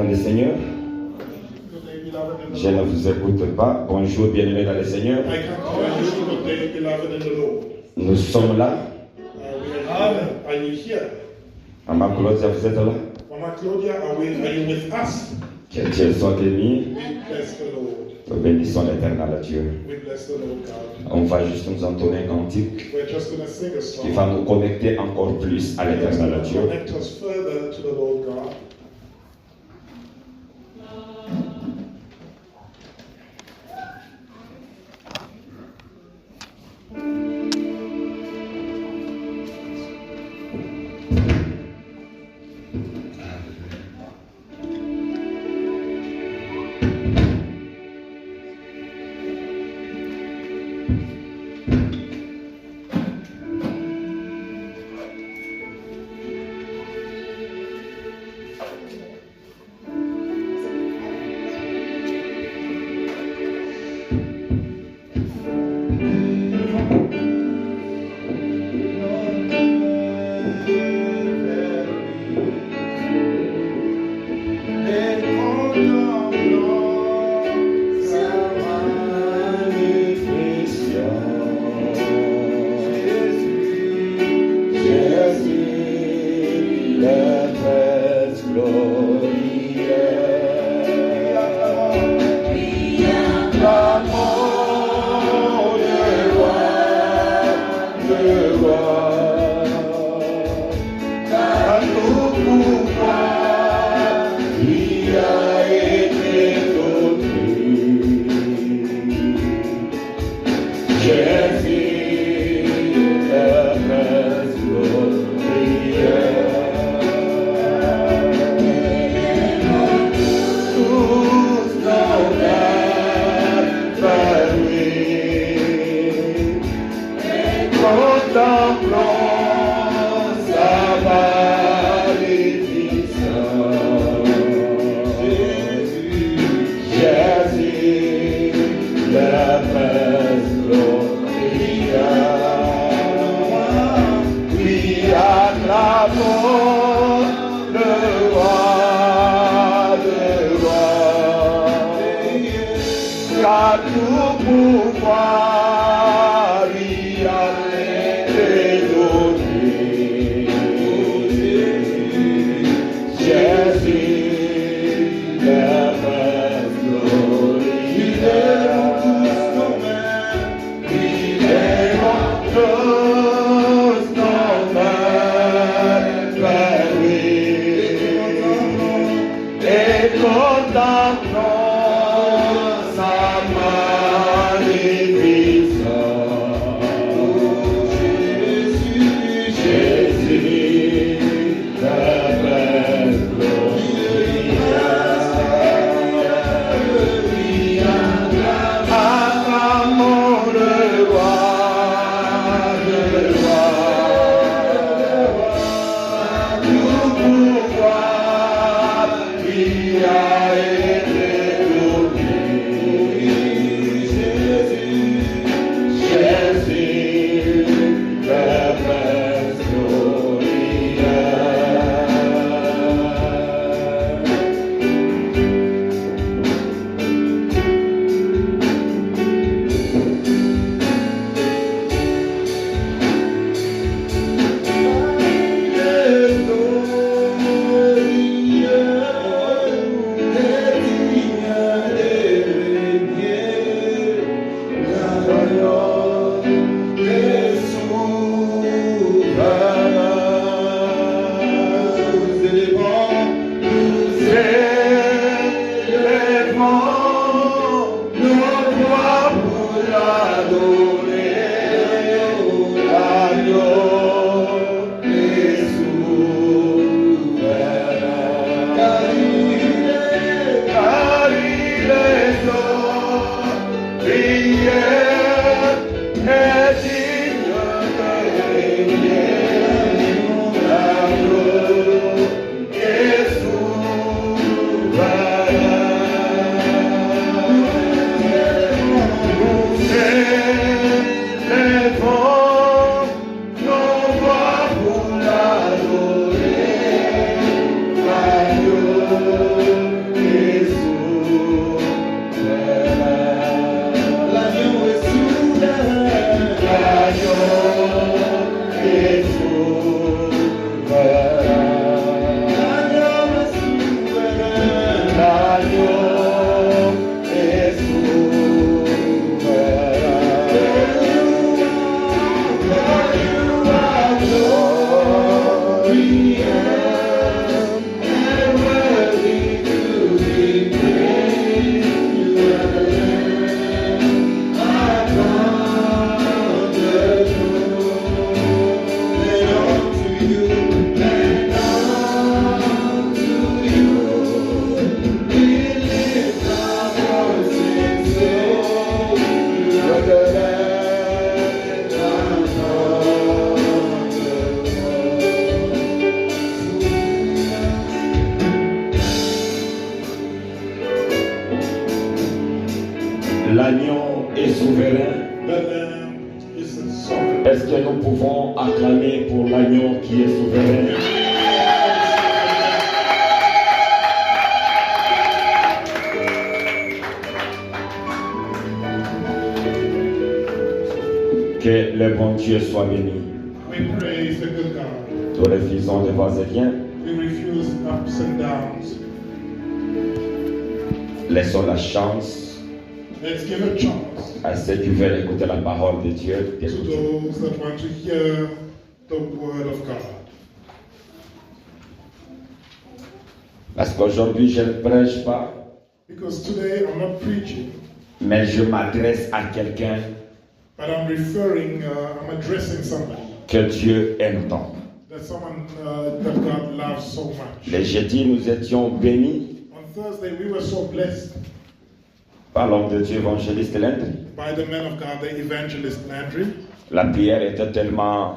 dans le Seigneur. Je ne vous écoute pas. Bonjour, bienvenue dans le Seigneur. Nous sommes là. Maman Claudia, vous êtes là? Mama Claudia, are you with us? Que Dieu soit béni. We bless the Lord. Nous bénissons l'éternel Dieu. We bless the Lord God. On va juste nous entonner un cantique We're just going to sing a song. qui va nous connecter encore plus à l'éternel Dieu. Connect us further to the Lord God. Yeah. L'agneau est souverain. The Lamb is sovereign. Est-ce que nous pouvons acclamer pour l'agneau qui est souverain? Que le bon Dieu soit béni. We praise the good God. Nous refusons les va-et-vient. We refuse ups and downs. Laissons la chance Let's give a chance à ceux qui veulent écouter la parole de Dieu. to those that want to hear the word of God. Parce qu'aujourd'hui, je ne prêche pas, Because today I'm not preaching, mais je m'adresse à quelqu'un but I'm I'm addressing somebody. que Dieu aime tant. That someone that God loves so much. Le jeudi, nous étions bénis On Thursday, we were so blessed par l'homme de Dieu, évangéliste Landry. by the man of God, the evangelist Landry. La prière était tellement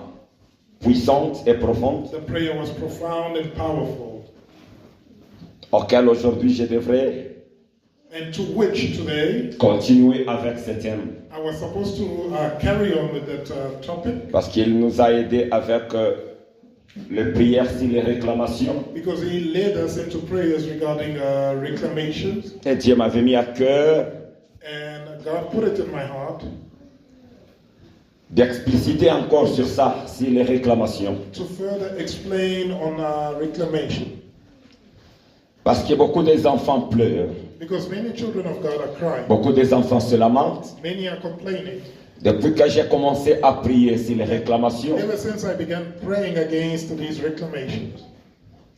puissante et profonde, The prayer was profound and powerful, auquel aujourd'hui je devrais and to which today continuer avec ce thème. I was supposed to carry on with that topic Parce qu'il nous a aidés avec les prières sur les réclamations. because he led us into prayers regarding reclamations, Et Dieu m'avait mis à cœur and God put it in my heart d'expliciter encore sur ça, sur les réclamations. to further explain on reclamation. Parce que beaucoup des enfants pleurent, Because many children of God are crying, beaucoup des enfants se lamentent. many are complaining. Depuis que j'ai commencé à prier sur les réclamations, Ever since I began praying against these reclamations,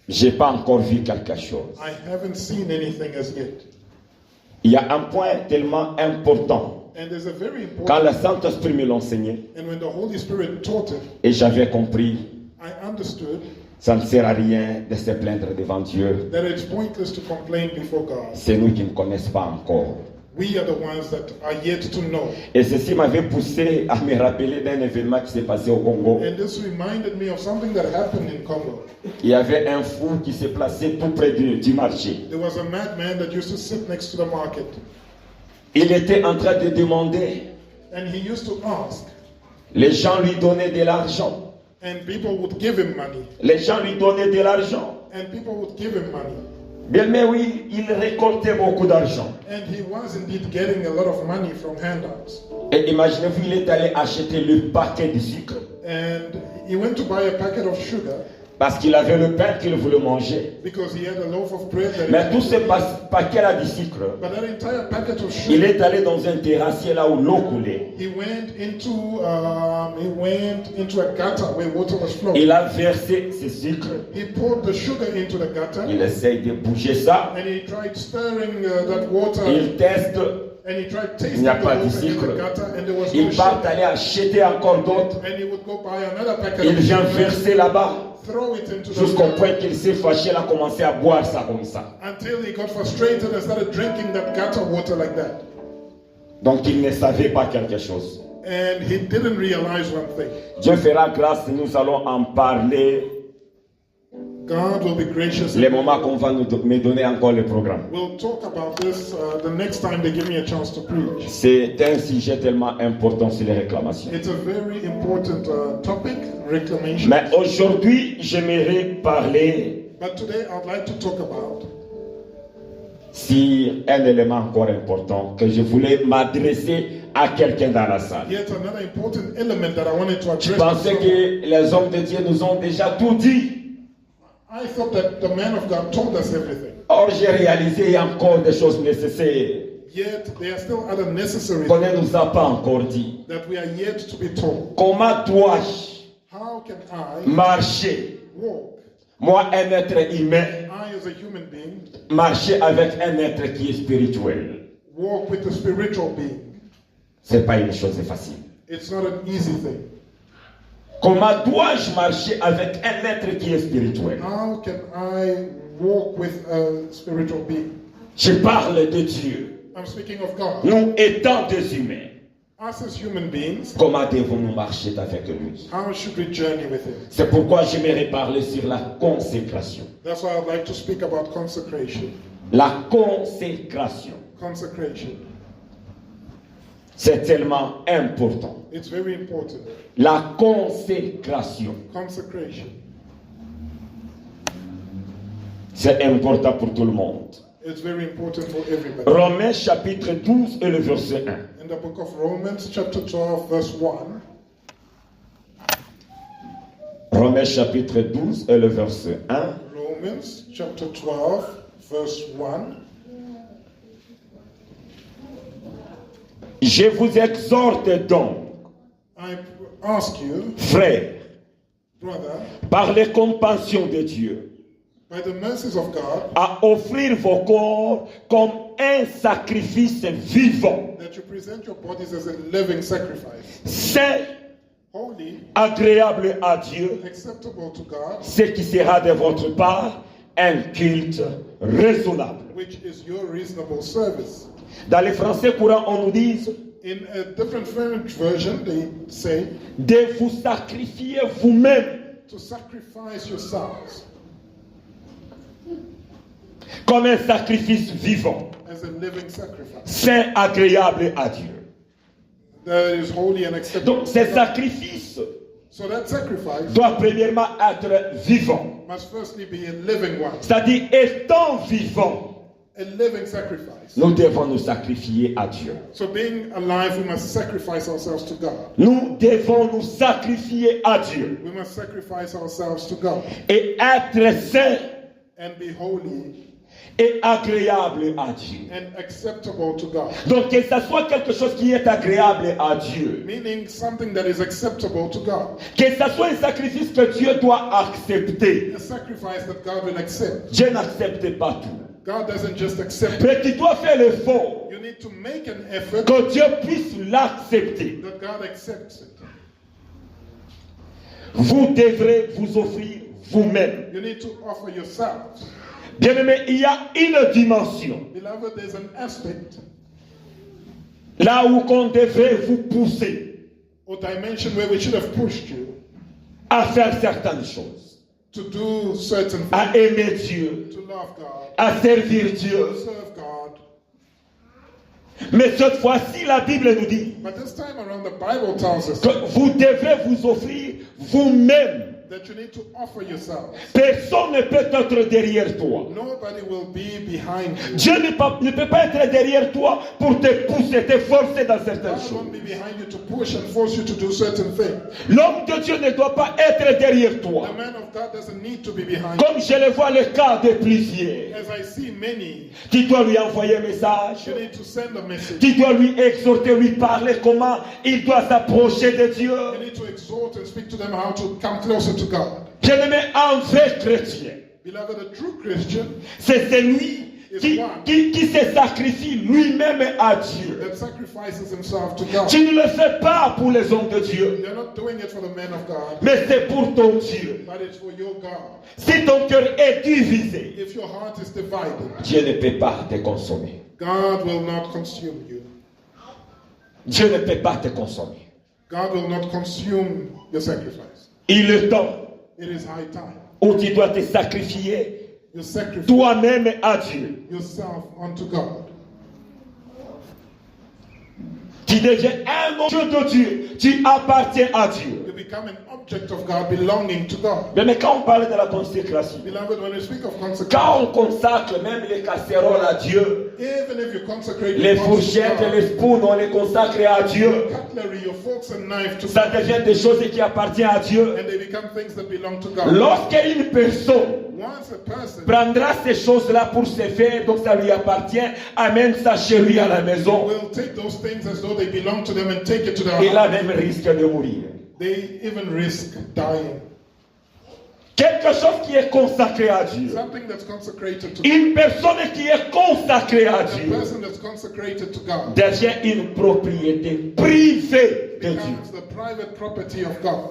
j'ai pas encore vu quelque chose. I haven't seen anything as yet. Il y a un point tellement important. And there's a very Quand important, le Saint-Esprit me l'enseignait and when the Holy Spirit taught it, et j'avais compris, I understood ça ne sert à rien de se plaindre devant Dieu. that it's pointless to complain before God. C'est nous qui ne connaissons pas encore. We are the ones that are yet to know. Et ceci m'avait poussé à me rappeler d'un événement qui s'est passé au Congo. And this reminded me of something that happened in Congo. Il y avait un fou qui s'est placé tout près du marché. There was a madman that used to sit next to the market, Il était en train de demander. and he used to ask, Les gens lui donnaient de l'argent. and people would give him money, Les gens lui donnaient de l'argent. and people would give him money. Bien, mais oui, il récoltait beaucoup d'argent. And he was indeed getting a lot of money from handouts. Et imaginez-vous, il est allé acheter le paquet de sucre. And he went to buy a packet of sugar Parce qu'il avait le pain qu'il voulait manger. because he had a loaf of bread that Mais tout ce paquet-là de sucre, but that entire packet of il sugar, est allé dans un terrassier là où l'eau coulait. he went into a gutter where water was flowing. Il a versé ce sucre. He poured the sugar into the gutter, Il essaye de bouger ça. and he tried stirring that water, Il teste. and he tried Il tasting n'y a the pas de water in sucre. the gutter, and there was no Il va sugar. aller acheter encore d'autres. And he would go buy another packet Il of vient sugar, verser là-bas. throw it into the Jusqu'au gutter, point qu'il s'est fâché, il a commencé à boire ça comme ça. until he got frustrated and started drinking that gutter water like that. Donc il ne savait pas quelque chose. And he didn't realize one thing. Dieu fera grâce, nous allons en parler God will be gracious. les moments qu'on va me donner encore le programme. We'll talk about this the next time they give me a chance to preach. C'est un sujet tellement important sur les réclamations. It's a very important topic, reclamation. Mais aujourd'hui, j'aimerais parler But today I'd like to talk about sur un élément encore important que je voulais m'adresser à quelqu'un dans la salle. yet another important element that I wanted to Je address. pensais que les hommes de Dieu nous ont déjà tout dit. I thought that the man of God told us everything. Or, j'ai réalisé qu'il y a encore des choses nécessaires Yet there are still other necessary qu'on ne nous a pas encore dit. that we are yet to be told. Comment dois-je How can I marcher, walk, moi, un être humain, I as a human being, marcher avec un être qui est spirituel? walk with a spiritual being? C'est pas une chose facile. It's not an easy thing. Comment dois-je marcher avec un être qui est spirituel? How can I walk with a spiritual being? Je parle de Dieu. I'm speaking of God. Nous étant des humains, Us as human beings, comment devons-nous marcher avec lui? how should we journey with Him? C'est pourquoi j'aimerais parler sur la consécration. That's why I'd like to speak about consecration. La consécration. Consecration. C'est tellement important. It's very important. La consécration. Consecration. C'est important pour tout le monde. It's very important for everybody. Romains chapitre 12 et le verset 1. In the book of Romans, chapter 12, verse 1. Romains chapitre 12 et le verset 1. Romans, chapter 12, verse 1. Je vous exhorte donc, I ask you, frères, brother, par les compassions de Dieu, by the mercies of God, à offrir vos corps comme un sacrifice vivant, that you present your bodies as a living sacrifice, saint, holy, agréable à Dieu, acceptable to God, ce qui sera de votre part un culte raisonnable. which is your reasonable service. Dans les français courants, on nous dit In a different French version, they say de vous sacrifier vous-même to sacrifice yourselves comme un sacrifice vivant, as a living sacrifice saint, agréable à Dieu. that is holy and acceptable. Donc, ces sacrifices So that sacrifice doivent premièrement être vivants. must firstly be a living one, C'est-à-dire, étant vivants, a living sacrifice. nous devons nous sacrifier à Dieu. So being alive, we must sacrifice ourselves to God. Nous devons nous sacrifier à Dieu. We must sacrifice ourselves to God Et être saint and be holy et agréable à Dieu. and acceptable to God. Donc, que ce soit quelque chose qui est agréable à Dieu, Meaning something that is acceptable to God. que ce soit un sacrifice que Dieu doit accepter. A sacrifice that God will accept. Dieu n'accepte pas tout. God doesn't just accept it. Mais tu dois faire l'effort You need to make an effort que Dieu puisse l'accepter. that God accepts it. Vous devrez vous offrir vous-même. You need to offer yourselves. Bien-aimé, il y a une dimension Beloved, there's an aspect là où on devrait vous pousser or dimension where we should have pushed you à faire certaines choses, to do certain things, à aimer Dieu, to love God, à servir to Dieu. serve God. Mais cette fois-ci, la Bible nous dit But this time around, the Bible tells us que vous devrez vous offrir vous-même. that you need to offer yourself. Personne ne peut être derrière toi. Nobody will be behind you. Dieu ne peut pas être derrière toi pour te pousser, te forcer dans certaines God choses. won't be behind you to push and force you to do certain things. L'homme de Dieu ne doit pas être derrière toi. The man of God doesn't need to be behind you. Comme je le vois le cas de plusieurs. As I see many, Tu dois lui envoyer un message. you need to send a message. Tu dois lui exhorter, lui parler comment il doit s'approcher de Dieu. You need to exhort and speak to them how to come closer to God. Bien-aimé, un vrai chrétien, Beloved, a true Christian c'est celui qui se sacrifie lui-même à Dieu. that sacrifices himself to God. Tu ne le fais pas pour les hommes de Dieu, You're not doing it for the men of God, mais c'est pour ton Dieu. but it's for your God. Si ton cœur est divisé, If your heart is divided, Dieu ne peut pas te consommer. God will not consume you. Dieu ne peut pas te consommer. God will not consume your sacrifice. Il est temps It is high time. où tu dois te sacrifier You sacrifice toi-même à Dieu. yourself unto God. Tu deviens un objet de Dieu. Tu appartiens à Dieu. You become an object of God belonging to God. Mais quand on parle de la consécration, Beloved, when we speak of consecration, quand on consacre même les casseroles à Dieu, even if you consecrate les your pots to fourchettes, God, les spoons, on les consacre à Dieu. cutlery, your forks and knife to Ça God, devient des choses qui appartiennent à Dieu. and they become things that belong to God. Lorsqu'une personne Once a person prendra ces choses-là pour se faire, donc ça lui appartient, amène ça chez lui à la maison, will take those things as though they belong to them and take it to their il a house, même risque de mourir. they even risk dying. Quelque chose qui est consacré à Dieu. Something that's consecrated to God. Une personne qui est consacrée à A Dieu person that's consecrated to God devient une propriété privée de Dieu. becomes the private property of God.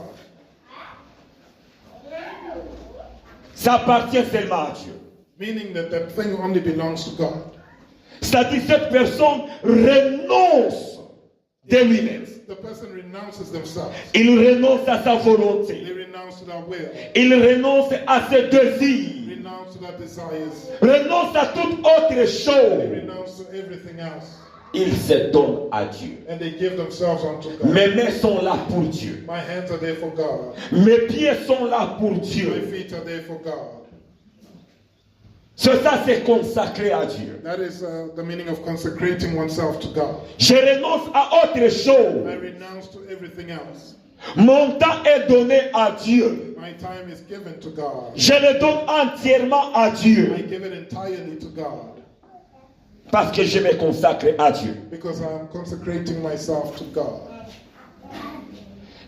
Ça appartient seulement à Dieu. Meaning that that thing only belongs to God. C'est-à-dire cette personne renonce de lui-même. The person renounces themselves. Il renonce à sa They volonté. renounce to their will. Il renonce à ses désirs. Renounce to their desires. Renonce à toute autre They chose renounce to everything else. Ils se donnent à Dieu. And they give themselves unto God. Mes mains sont là pour Dieu. My hands are there for God. Mes pieds sont là pour My Dieu. feet are there for God. Ça, c'est consacré à Dieu. That is the meaning of consecrating oneself to God. Je renonce à autre I chose. renounce to everything else. Mon temps est donné à Dieu. My time is given to God. Je le donne entièrement à I Dieu. give it entirely to God. Parce que je me consacre à Dieu. Because I am consecrating myself to God.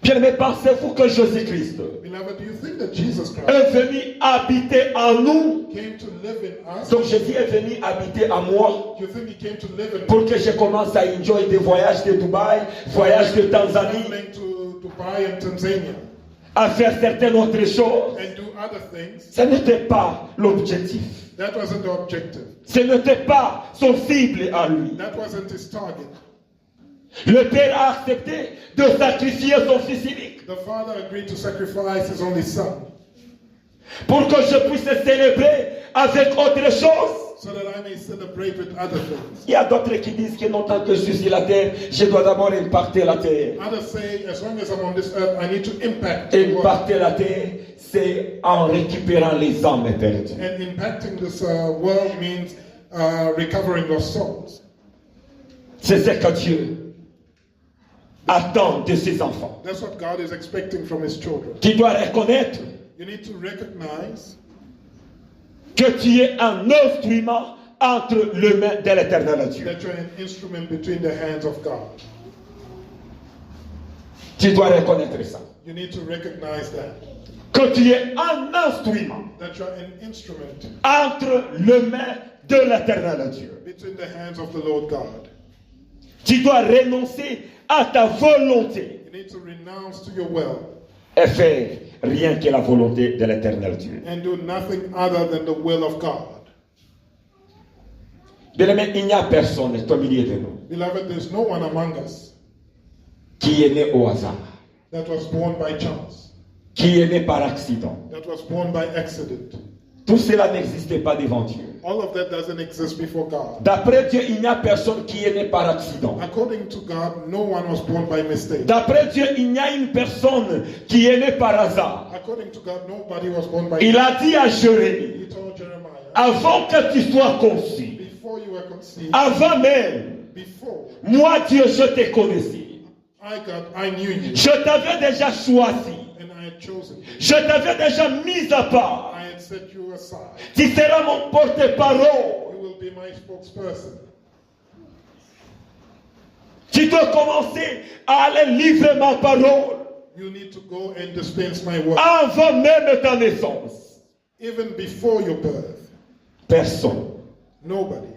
Bien-aimés, pensez-vous que Jésus-Christ Beloved, do you think that Jesus Christ est venu habiter en nous? came to live in us? Donc Jésus est venu habiter en moi Do you think he came to live in pour que je commence à enjoy des voyages de Dubaï, voyages de Tanzanie, traveling to Dubai and Tanzania à faire certaines autres choses? and do other things? Ce n'était pas l'objectif. That wasn't the objective. Ce n'était pas son cible à lui. That wasn't his target. Le Père a accepté de sacrifier son fils unique The Father agreed to sacrifice his only son pour que je puisse célébrer avec autre chose. so that I may celebrate with other things. Il y a d'autres qui disent que non, tant que je suis sur la terre, je dois d'abord impacter la terre. Others say, as long as I'm on this earth, I need to impact the world. Impacter la terre, c'est en récupérant les âmes perdues. And impacting this world means recovering lost souls. C'est ce que Dieu attend de ses enfants. That's what God is expecting from his children. Tu dois reconnaître You need to recognize que tu es un instrument entre les mains de l'éternel Dieu. that you're an instrument between the hands of God. Tu dois reconnaître ça. You need to recognize that. Que tu es un instrument That you're an instrument entre les mains de l'éternel Dieu. between the hands of the Lord God. Tu dois renoncer à ta volonté You need to renounce to your will et faire rien que la volonté de l'éternel Dieu. and do nothing other than the will of God. Bien-aimé, il n'y a personne au milieu de nous Beloved, there's no one among us qui est né au hasard, that was born by chance, qui est né par accident. that was born by accident. Tout cela n'existait pas devant Dieu. All of that doesn't exist before God. D'après Dieu, il n'y a personne qui est né par accident. According to God, no one was born by mistake. D'après Dieu, il n'y a une personne qui est née par hasard. According to God, nobody was born by Il a dit à Jérémie, He told Jeremiah, avant que tu sois conçu, before you were conceived, avant même, before moi Dieu, je te connaissais. I knew you, Je t'avais déjà choisi. and I had chosen you. Je t'avais déjà mis à part. I had set you aside. Tu seras mon porte-parole. You will be my spokesperson. Tu dois commencer à aller livrer ma parole You need to go and dispense my word. avant même ta naissance. Even before your birth, Personne nobody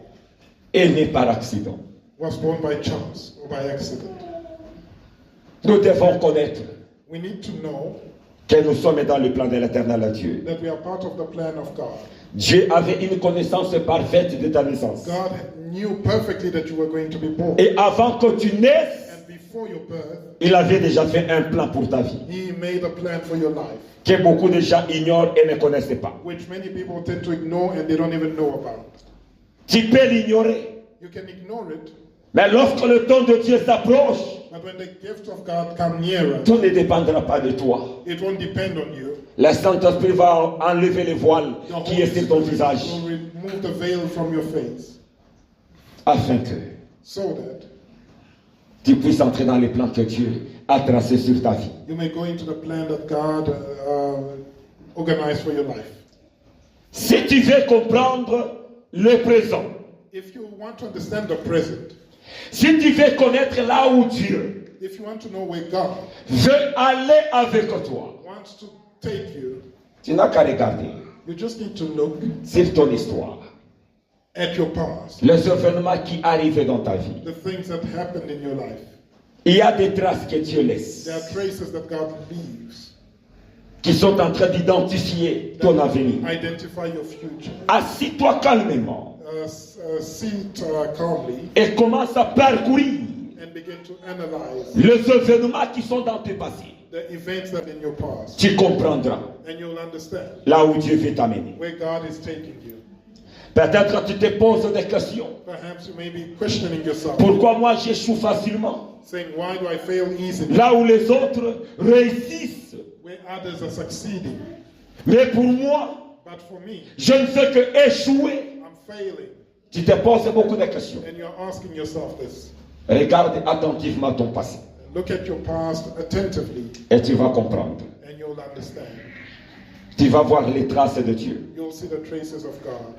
est né par accident. was born by chance or by accident. Nous devons connaître We need to know que nous sommes dans le plan de l'éternel Dieu. that we are part of the plan of God. Dieu avait une connaissance parfaite de ta naissance. God knew perfectly that you were going to be born. Et avant que tu naisses, And before your birth, il avait déjà fait un plan pour ta vie, He made a plan for your life, que beaucoup de gens ignorent et ne connaissent pas. which many people tend to ignore and they don't even know about. Tu peux l'ignorer, You can ignore it, mais lorsque le temps de Dieu s'approche, but when the gift of God come nearer, tout ne dépendra pas de toi. it won't depend on you. Le Saint-Esprit va enlever les voiles The qui est sur ton Spirit visage, will remove the veil from your face, afin que so that tu puisses entrer dans les plans que Dieu a tracés sur ta vie. you may go into the plan that God organized for your life. Si tu veux comprendre le présent, If you want to understand the present, si tu veux connaître là où Dieu if you want to know where God veut aller avec toi, wants to take you, tu n'as qu'à regarder you just need to look sur ton histoire, at your past, les événements qui arrivent dans ta vie. the things that happened in your life. Il y a des traces que Dieu laisse, There are traces that God leaves qui sont en train d'identifier ton avenir. identify your future. Assis-toi calmement Sit calmly et commence à parcourir and begin to analyze les événements qui sont dans tes passés. the events that are in your past, Tu comprendras and you'll understand là où Dieu veut t'amener. where God is taking you. Peut-être tu te poses des questions. Perhaps you may be questioning yourself, Pourquoi moi j'échoue facilement? saying, why do I fail easily Là où les autres réussissent. where others are succeeding? Mais pour moi, But for me, je ne fais que échouer. I'm failing. Tu te poses beaucoup de questions. And you're asking yourself this. Regarde attentivement ton passé Look at your past attentively et tu vas comprendre. and you'll understand. Tu vas voir les traces de Dieu. You'll see the traces of God.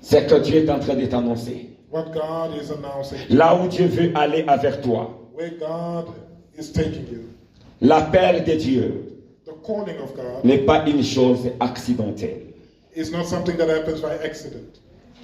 C'est que Dieu est en train de t'annoncer. What God is announcing. Là où Dieu veut aller avec toi, Where God is taking you. l'appel de Dieu The calling of God n'est pas une chose accidentelle. is not something that happens by accident.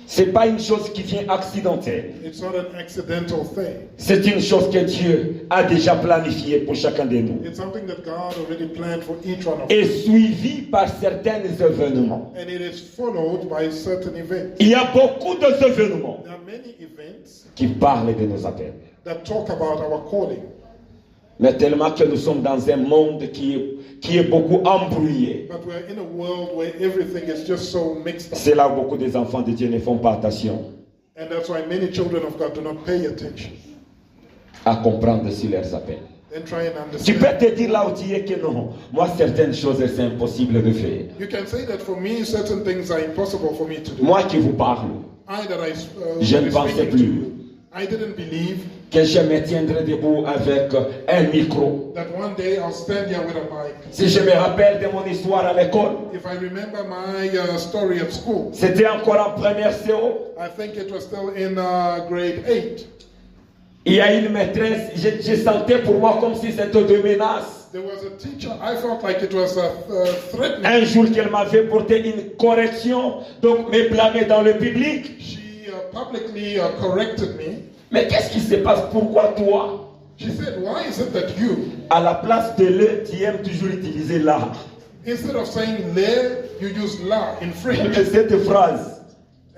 C'est pas une chose qui vient accidentelle. It's not an accidental thing. C'est une chose que Dieu a déjà planifiée pour chacun de nous It's something that God already planned for each one of et us. suivie par certains événements. And it is followed by certain events. Il y a beaucoup d'événements There are many events qui parlent de nos appels. that talk about our calling. Mais tellement que nous sommes dans un monde qui est beaucoup embrouillé. But we're in a world where everything is just so mixed up. C'est là où beaucoup des enfants de Dieu ne font pas attention And that's why many children of God do not pay attention à comprendre sur leurs appels. and try and Tu peux understand. te dire là où tu es que non, moi certaines choses c'est impossible de faire. You can say that for me, certain things are impossible for me to do. Moi qui vous parle, I that I Je ne was pensais speaking to plus. you, I didn't believe que je me tiendrai debout avec un micro. that one day I'll stand here with a mic. Si je me rappelle de mon histoire à l'école, If I remember my story at school, c'était encore en première CO. I think it was still in grade 8. Il y a une maîtresse, je sentais pour moi comme si c'était de menace. There was a teacher, I felt like it was threatening. Un jour qu'elle m'avait porté une correction, donc me blâmer dans le public. She publicly corrected me. Mais qu'est-ce qui se passe? Pourquoi toi, She said, why is it that you, à la place de le, tu aimes toujours utiliser l'art? instead of saying le, you use la in French? Mais cette phrase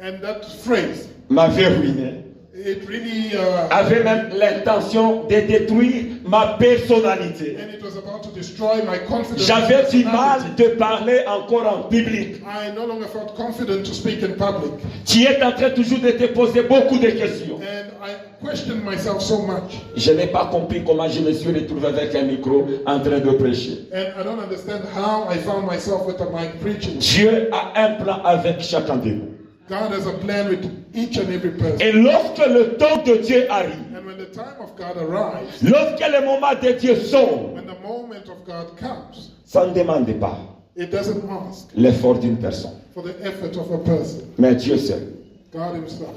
And that phrase, m'avait ruiné. it really, Avait même l'intention de détruire ma personnalité. and it was about to destroy my confidence. J'avais du mal personality. de parler encore en public. I no longer felt confident to speak in public. Tu es en train toujours de te poser beaucoup de questions. And I questioned myself so much. Je n'ai pas compris comment je me suis retrouvé avec un micro en train de prêcher. And I don't understand how I found myself with a mic preaching. Dieu a un plan avec chacun de nous. God has a plan with each and every person. Et lorsque le temps de Dieu arrive, And when the time of God arrives, lorsque le moment de Dieu sonne, when the moment of God comes, ça ne demande pas it doesn't ask l'effort d'une personne. for the effort of a person. Mais Dieu seul, God himself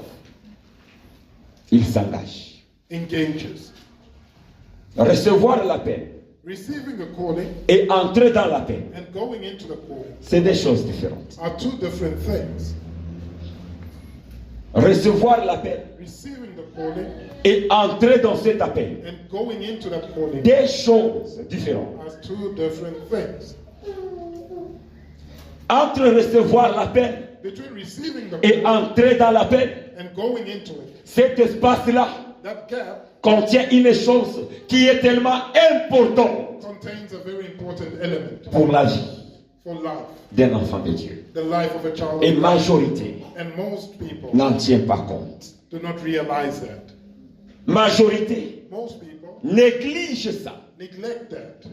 il s'engage. engages. Recevoir l'appel Receiving a calling et entrer dans l'appel, and going into the calling c'est des choses différentes. are two different things. Recevoir l'appel Receiving the calling et entrer dans cet appel, and going into that calling des choses différentes. are two different things. Entre recevoir l'appel Between receiving the et calling entrer dans l'appel, and going into it, cet espace-là that gap contient une chose qui est tellement importante contains a very important element pour la vie for life, d'un enfant de Dieu. the life of a child Et of God. majorité And most people n'en tient pas compte. do not realize that. Majorité Most people néglige ça. neglect that.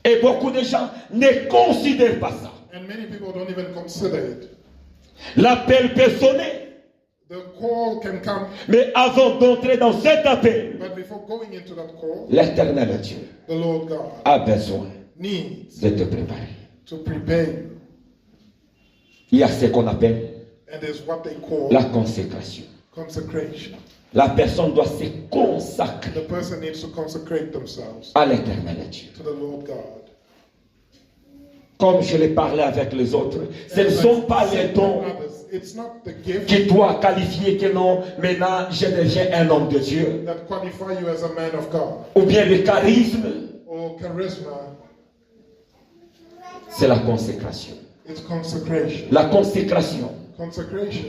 Et beaucoup de gens ne considèrent pas ça. And many people don't even consider it. L'appel peut sonner, The call can come, mais avant d'entrer dans cet appel, but before going into that call, l'éternel Dieu the Lord God a besoin needs de te préparer. to prepare you. Il y a ce qu'on appelle And there's what they call la consécration. consecration. La personne doit se consacrer The person needs to consecrate themselves à l'éternel Dieu. to the Lord God. Comme je l'ai parlé avec les autres, ce ne sont pas les dons Others. It's not the gift qui doivent qualifier que non, maintenant je deviens un homme de Dieu. that qualify you as a man of God Ou bien le charisme, or charisma. c'est la consécration. It's consecration. La consécration Consecration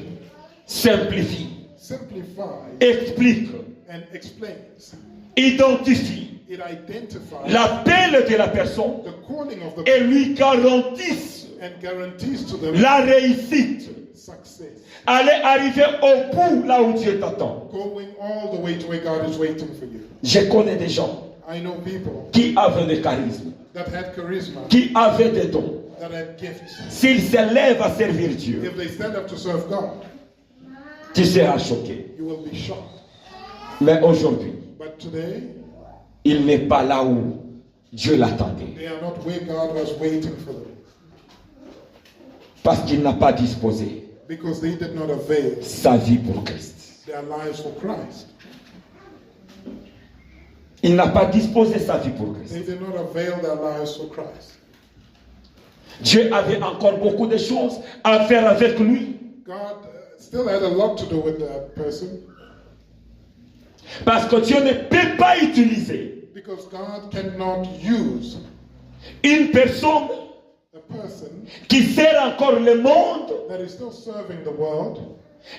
simplifie, simplifies explique, and explains. identifie It identifies l'appel de la personne the calling of the et lui garantisse and guarantees to them la réussite. success. Aller arriver au bout là où Dieu t'attend. Going all the way to where God is waiting for you. Je connais des gens I know people qui avaient le charisme, that had charisma, qui avaient des dons. that had gifts. S'ils s'élèvent à servir Dieu, If they stand up to serve God, tu seras choqué. you will be shocked. Mais aujourd'hui, But today, il n'est pas là où Dieu l'attendait. they are not where God was waiting for them. Parce qu'il n'a pas disposé Because they did not avail sa vie pour Christ. their lives for Christ. Il n'a pas disposé sa vie pour Christ. They did not avail their lives for Christ. Dieu avait encore beaucoup de choses à faire avec lui. God still had a lot to do with that person. Parce que Dieu ne peut pas utiliser Because God cannot use une personne a person qui sert encore le monde that is still serving the world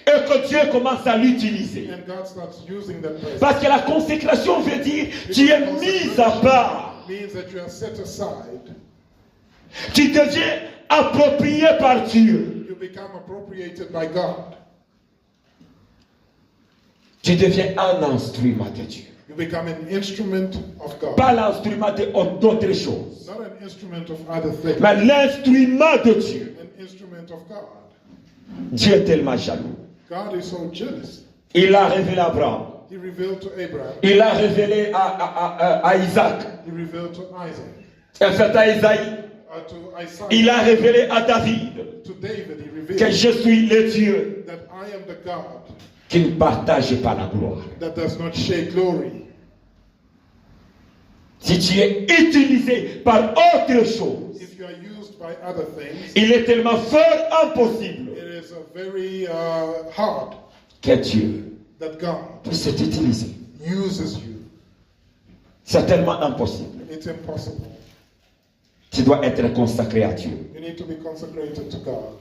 et que Dieu commence à l'utiliser. and God starts using that person. Parce que la consécration veut dire tu es mis à part. Means that you are set aside. Tu deviens approprié par Dieu. You become appropriated by God. Tu deviens un instrument de Dieu. You become an instrument of God. Pas l'instrument d'autres choses, Not an instrument of other things. mais l'instrument de Dieu. An instrument of God. Dieu est tellement jaloux. God is so jealous. Il a révélé à Abraham. He revealed to Abraham. Il a révélé à Isaac. He revealed to Isaac. En fait, à Isaïe. To Isaiah. Il a révélé à David To David, he que revealed je suis le Dieu that I am the God qui ne partage pas la gloire. that does not share glory. Si tu es utilisé par autre chose, If you are used by other things, il est tellement fort impossible it is a very hard que Dieu that God puisse t'utiliser. uses you. C'est tellement impossible. It's impossible. Tu dois être consacré à Dieu. You need to be consecrated to God.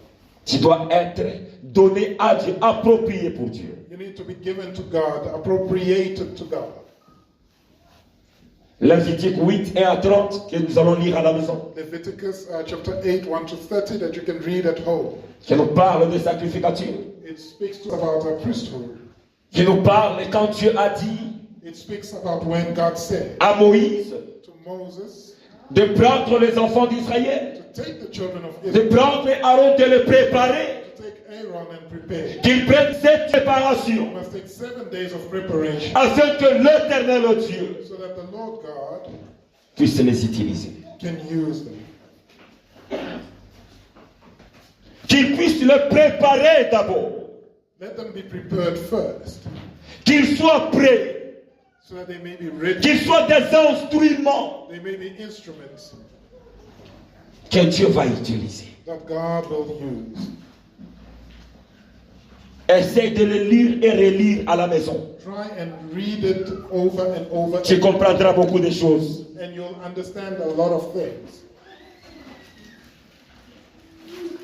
Tu dois être donné à Dieu, approprié pour Dieu. You need to be given to God, appropriated to God. Lévitique 8 et à 30 que nous allons lire à la maison, Leviticus chapter 8, 1 to 30 that you can read at home. qui nous parle de sacrificature, It speaks about a priesthood. qui nous parle quand Dieu a dit It speaks about when God said à Moïse to Moses de prendre les enfants d'Israël, to take the children of de Israel, prendre Aaron, de le préparer, to take Aaron and prepare. qu'il prenne cette préparation You must take 7 days of preparation afin que l'Éternel Dieu so that the Lord God puisse les utiliser. can use them. Qu'il puisse le préparer d'abord, Let them be prepared first qu'il soit prêt, so that they may be ready. qu'ils soient des instruments They may be instruments que Dieu va utiliser. that God will use. Essaye de le lire et relire à la maison. Try and read it over and over, Tu comprendras beaucoup de choses. and you'll understand a lot of things.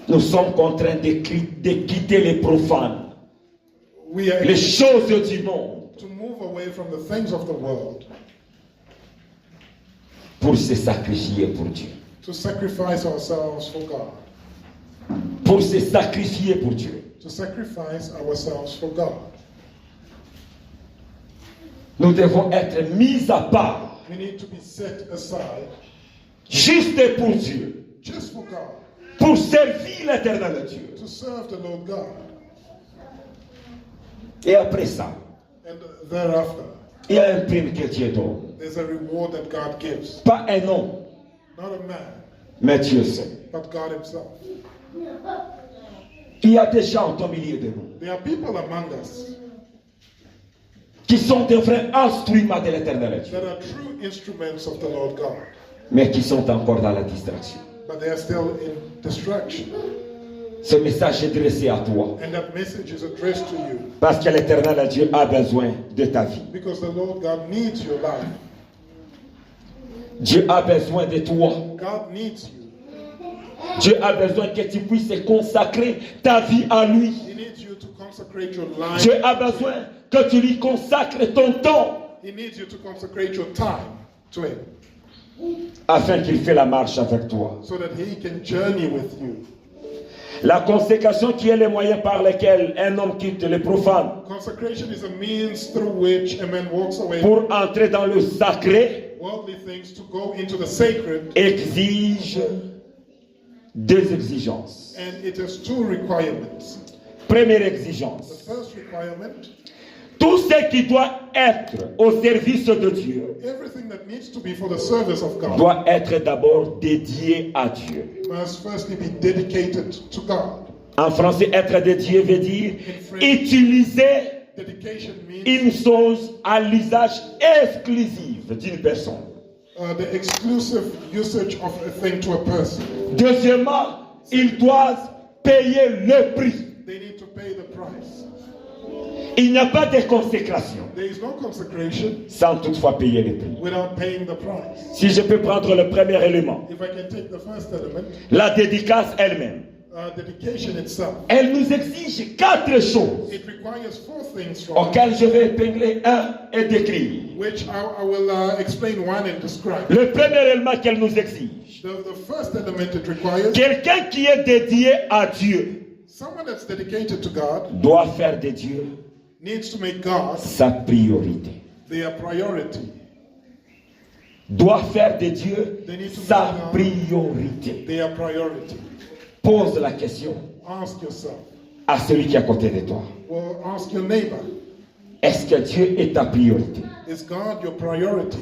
Nous sommes contraints de quitter les profanes, We are les choses du monde, to move away from the things of the world, pour se sacrifier pour Dieu. to sacrifice ourselves for God, Pour se sacrifier pour Dieu. to sacrifice ourselves for God. Nous devons être mis à part, We need to be set aside juste pour Dieu, just for God, pour servir l'éternel Dieu. to serve the Lord God. Et après ça, And thereafter, il y a un prix que Dieu donne. there's a reward that God gives. Pas un homme, Not a man, mais Dieu seul. but God Himself. Il y a des gens au milieu de nous There are people among us qui sont des vrais instruments de l'éternel Dieu, that are true instruments of the Lord God, mais qui sont encore dans la distraction. but they are still in distraction. Ce message est adressé à toi. And that message is addressed to you Parce que l'éternel Dieu a besoin de ta vie. because the Lord God needs your life. Dieu a besoin de toi. God needs you. Dieu a besoin que tu puisses consacrer ta vie à lui. He needs you to consecrate your life. Dieu a besoin que tu lui consacres ton temps. He needs you to consecrate your time to Him. afin qu'il fait la marche avec toi. so that he can journey with you. La consécration qui est le moyen par lequel un homme quitte les profanes Consecration is a means through which a man walks away pour entrer dans le sacré worldly things to go into the sacred, exige deux exigences. and it has two requirements. Première The exigence, first requirement, tout ce qui doit être au service de Dieu everything that needs to be for the service of God doit être d'abord dédié à Dieu. must firstly be dedicated to God. En français, être dédié veut dire utiliser Dedication means une chose à l'usage exclusif d'une personne. the exclusive usage of a thing to a person. Deuxièmement, ils doivent payer le prix. They need to pay the price. Il n'y a pas de consécration There is no consecration sans toutefois payer le prix. without paying the price. Si je peux prendre le premier élément, If I can take the first element, la dédicace elle-même, dedication itself, elle nous exige 4 choses it requires four things from us, auxquelles je vais épingler un et décrire. which I will explain one and describe. Le premier élément qu'elle nous exige, The first element it requires, quelqu'un qui est dédié à Dieu someone that's dedicated to God doit faire de Dieu needs to make God sa priorité. their priority. Doit faire de Dieu sa priorité. Their priority. Pose la question Ask yourself, à celui qui est à côté de toi. well, ask your neighbor, Est-ce que Dieu est ta priorité? is God your priority?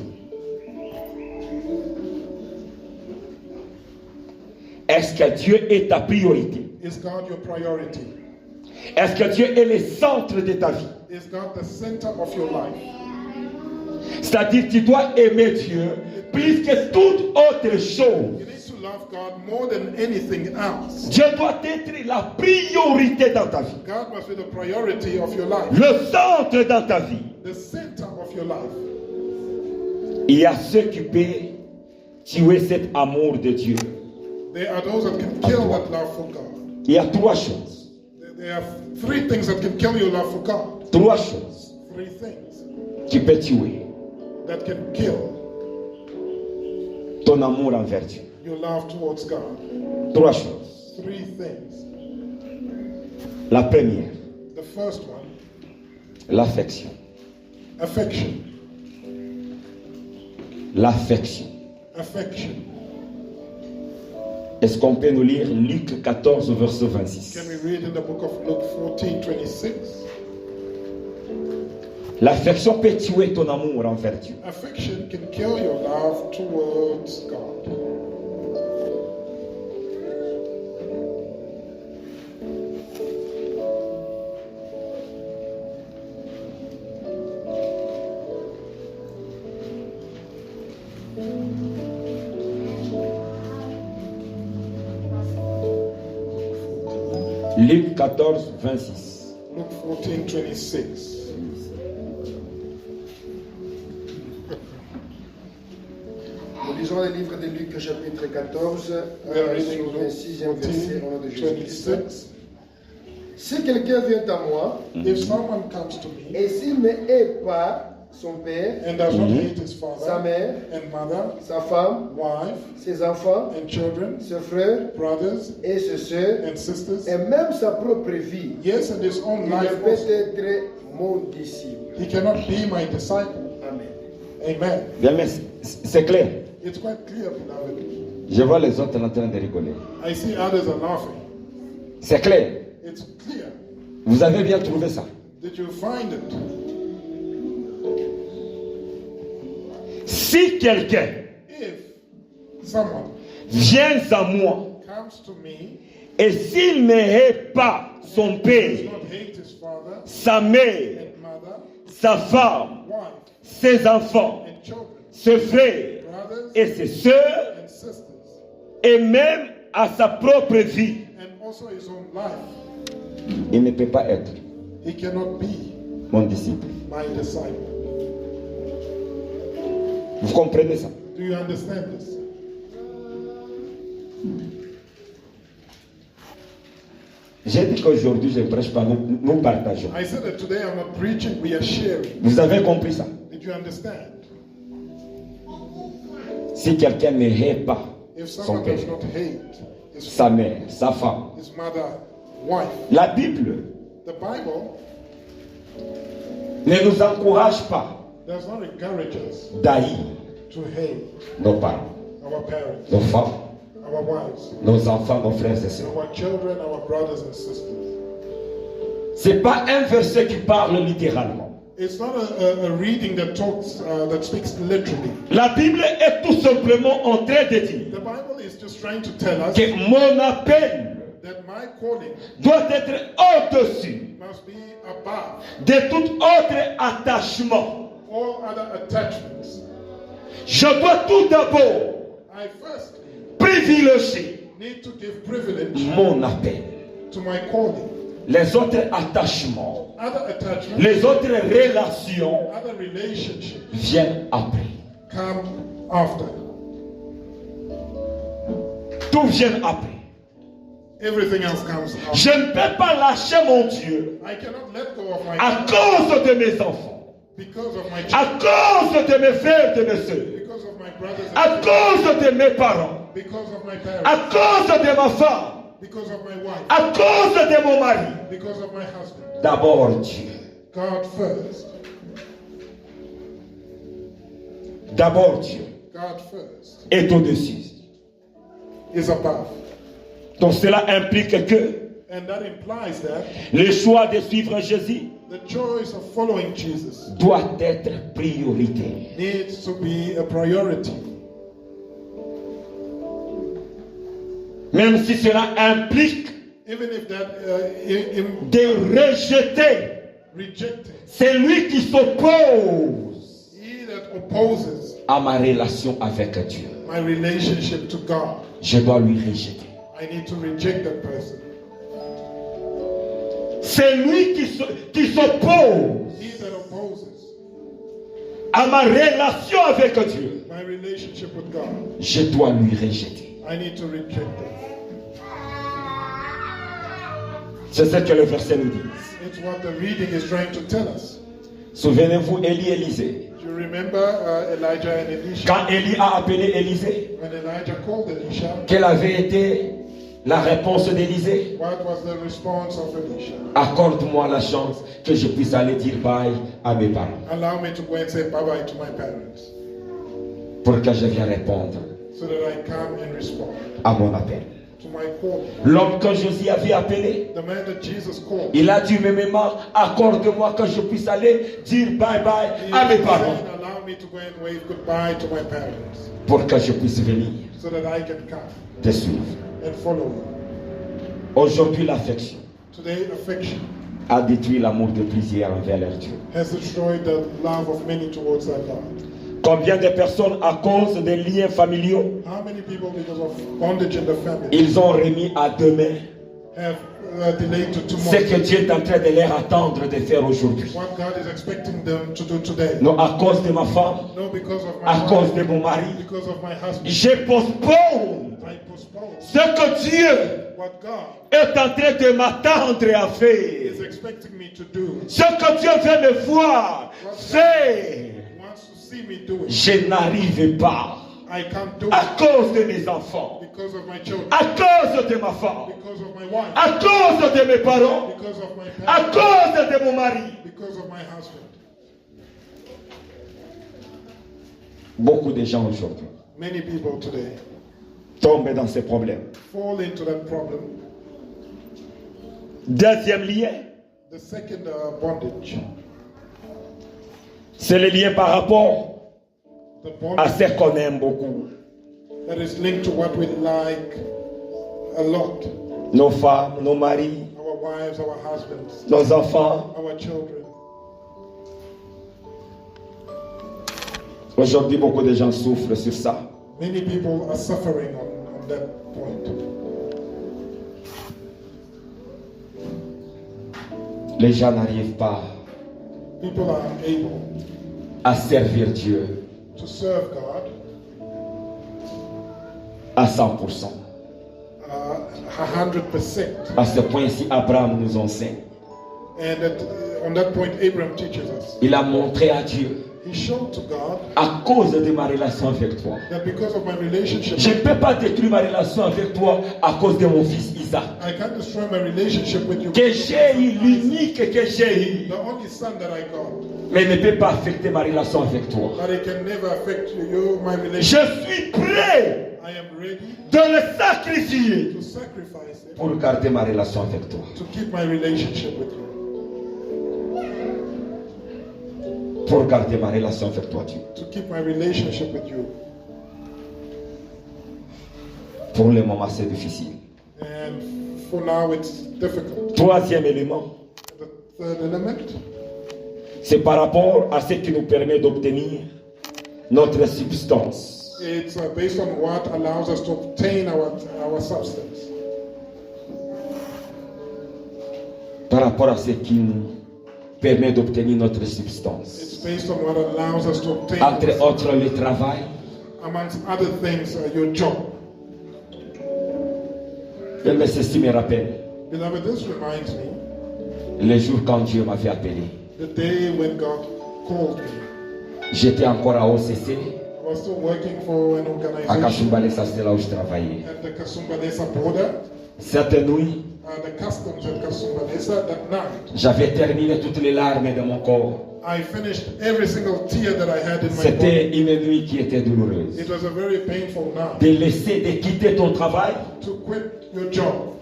Est-ce que Dieu est ta priorité? Is God your priority? Est-ce que Dieu est le centre de ta vie? Is God the center of your life? C'est-à-dire que tu dois aimer Dieu plus que toute autre chose. You need to love God more than anything else. Dieu doit être la priorité dans ta vie. God must be the priority of your life, Le centre dans ta vie. the center of your life. Il y a ceux qui peuvent tuer cet amour de Dieu. There are those that can kill that love for God. Il y a 3 choses. There are three things that can kill your love for God. 3 choses Three things qui peuvent tuer that can kill ton amour envers Dieu. your love towards God. 3 choses. Three things. La première, The first one, l'affection. affection. L'affection. Affection. Est-ce qu'on peut nous lire Luc 14, verset 26? Can we read in the book of Luke 14:26? L'affection peut tuer ton amour envers Dieu. Affection can kill your love towards God. Luc 14, 26. Luke 14:26. Nous lisons le livre de Luc, chapitre 14, We are reading sur le Luke 6e verset au nom de Jésus-Christ. 14:26. Si quelqu'un vient à moi, If someone comes to me et s'il ne hait pas son père, and does not hate his sa father mère, and mother, sa femme, wife, ses enfants, and children, ses frères brothers et ses sœurs, and sisters, et même sa propre vie, yes, and his own il life ne peut also, être mon disciple. he cannot be my disciple. Amen. Amen. Bien, mais c'est clair. It's quite clear, beloved. Je vois les autres en train de rigoler. I see others are laughing. C'est clair. It's clear. Vous avez bien trouvé ça. Did you find it? Si quelqu'un If someone vient à moi comes to me, et s'il ne hait pas son does père, not hate his father sa mère, and mother, sa femme, wife, ses enfants, and children, ses frères brothers et ses sœurs, and sisters, et même à sa propre vie, and also his own life, il ne peut pas être he cannot be mon disciple. my disciple. Vous comprenez ça? Do you understand this? J'ai dit qu'aujourd'hui je ne prêche pas, nous partageons. I said that today I'm not preaching, we are sharing. Vous avez compris ça? Did you understand? Si quelqu'un ne hait pas If son someone père, does not hate his sa mère, sa femme, his mother, wife, la Bible the Bible ne nous encourage pas does not encourage us d'haïr to hate nos parents, our parents, nos femmes, our wives, nos enfants, nos frères et sœurs. our children, our brothers and sisters. C'est pas un verset qui parle littéralement. It's not a reading that talks, that speaks literally. La Bible est tout simplement en train de dire The Bible is just trying to tell us que mon appel that my calling doit être au-dessus must be above de tout autre attachement. all other attachments. Je dois tout d'abord I firstly privilégier need to give privilege mon appel. to my calling. Les autres attachements, Other attachments, les autres relations other relationships viennent après. come after. Tout vient après. Everything else comes after. Je ne peux pas lâcher mon Dieu I cannot let go of my à cause de mes enfants, because of my à children, cause de mes frères et de mes soeurs, because of my brothers à and sisters, cause de mes parents, because of my à parents, cause de ma femme, because of my wife, à cause de mon mari. because of my husband. D'abord Dieu. God first. D'abord Dieu God first est au-dessus. is above. Donc cela implique que And that implies that le choix de suivre Jésus the choice of following Jesus doit être prioritaire. needs to be a priority. Même si cela implique Even if that de rejeter rejecting celui qui s'oppose he that opposes à ma relation avec Dieu. my relationship to God, Je dois lui rejeter. I need to reject that person. Celui qui s'oppose He that opposes à ma relation avec Dieu, my relationship with God, je dois lui rejeter. I need to reject them. C'est ce que le verset nous dit. It's what the reading is trying to tell us. Souvenez-vous, Élie et Élisée. Do you remember Elijah and Elisha? Quand Élie a appelé Élisée, When Elijah called Elisha, quelle avait été la réponse d'Élisée? what was the response of Elisha? Accorde-moi la chance que je puisse aller dire bye à mes parents Allow me to go and say bye-bye to my parents pour que je vienne répondre so that I come and respond à mon appel. to my calling. L'homme que Josué avait appelé, The man that Jesus called, il a dit, mais maman, accorde-moi que je puisse aller dire bye bye he à mes said, parents allow me to go and wave goodbye to my parents pour que je puisse venir so that I can come te suivre. and follow you. Aujourd'hui, l'affection Today, affection a détruit l'amour de plusieurs envers leur Dieu. has destroyed the love of many towards their God. Combien de personnes, à cause des liens familiaux, How many people, because of bondage in the family, ils ont remis à demain have delayed to ce tomorrow que Dieu est en train de leur attendre de faire aujourd'hui? what God is expecting them to do today? Non, à cause de ma femme, No, because of my à cause wife, de mon mari, because of my husband. je postpone I postpone ce que Dieu what God est en train de m'attendre à is faire. expecting me to do. Ce que Dieu veut me voir faire, He wants to see me do it. je n'arrive pas I can't do à it cause de mes enfants, because of my children, à cause de ma femme, because of my wife, à cause de mes parents, because of my à parents, cause de mon mari. because of my husband. Beaucoup de gens aujourd'hui Many people today tombent dans ces problèmes. fall into that problem. Deuxième lien, The second bondage, c'est le lien par rapport the à bondage ce qu'on aime beaucoup. that is linked to what we like a lot. Nos femmes, nos maris, Our wives, our husbands, nos enfants. our children. Aujourd'hui, beaucoup de gens souffrent sur ça. Many people are suffering on that point. Les gens n'arrivent pas People are able à servir Dieu to serve God à 100%. 100%. À ce point-ci, Abraham nous enseigne. And on that point, Abraham teaches us. Il a montré à Dieu He showed to God à cause de ma relation avec toi. that because of my relationship, Je ne peux pas détruire ma relation avec toi à cause de mon fils Isaac. I can't destroy my relationship with you. Que j'ai eu, l'unique que j'ai eu. The only son that I got. Mais ne peut pas affecter ma relation avec toi. But it can never affect you, my Je relationship. suis prêt I am ready de le sacrifier to sacrifice it pour garder ma relation avec toi. to keep my relationship with you. Pour garder ma relation avec toi, Dieu. To keep my relationship with you. Pour le moment, c'est difficile. And for now, it's difficult. Troisième élément, The third element c'est par rapport à ce qui nous permet d'obtenir notre substance. it's based on what allows us to obtain our substance. Par rapport à ce qui nous permet d'obtenir notre It's substance. based on what allows us to obtain, Entre autres, le travail. amongst other things, your job. Mais ceci me rappelle Beloved, this reminds me le jour quand Dieu m'avait appelé. the day when God called me. J'étais encore à OCC, I was still working for an à organization Kasumbalesa, c'est là où je travaillais. at the Kasumbalesa border, Cette nuit, the customs at Kasumbalesa. That night, j'avais terminé toutes les larmes de mon corps. I finished every single tear that I had in my body. C'était une nuit qui était douloureuse. It was a very painful night De laisser, de quitter ton travail to quit your job,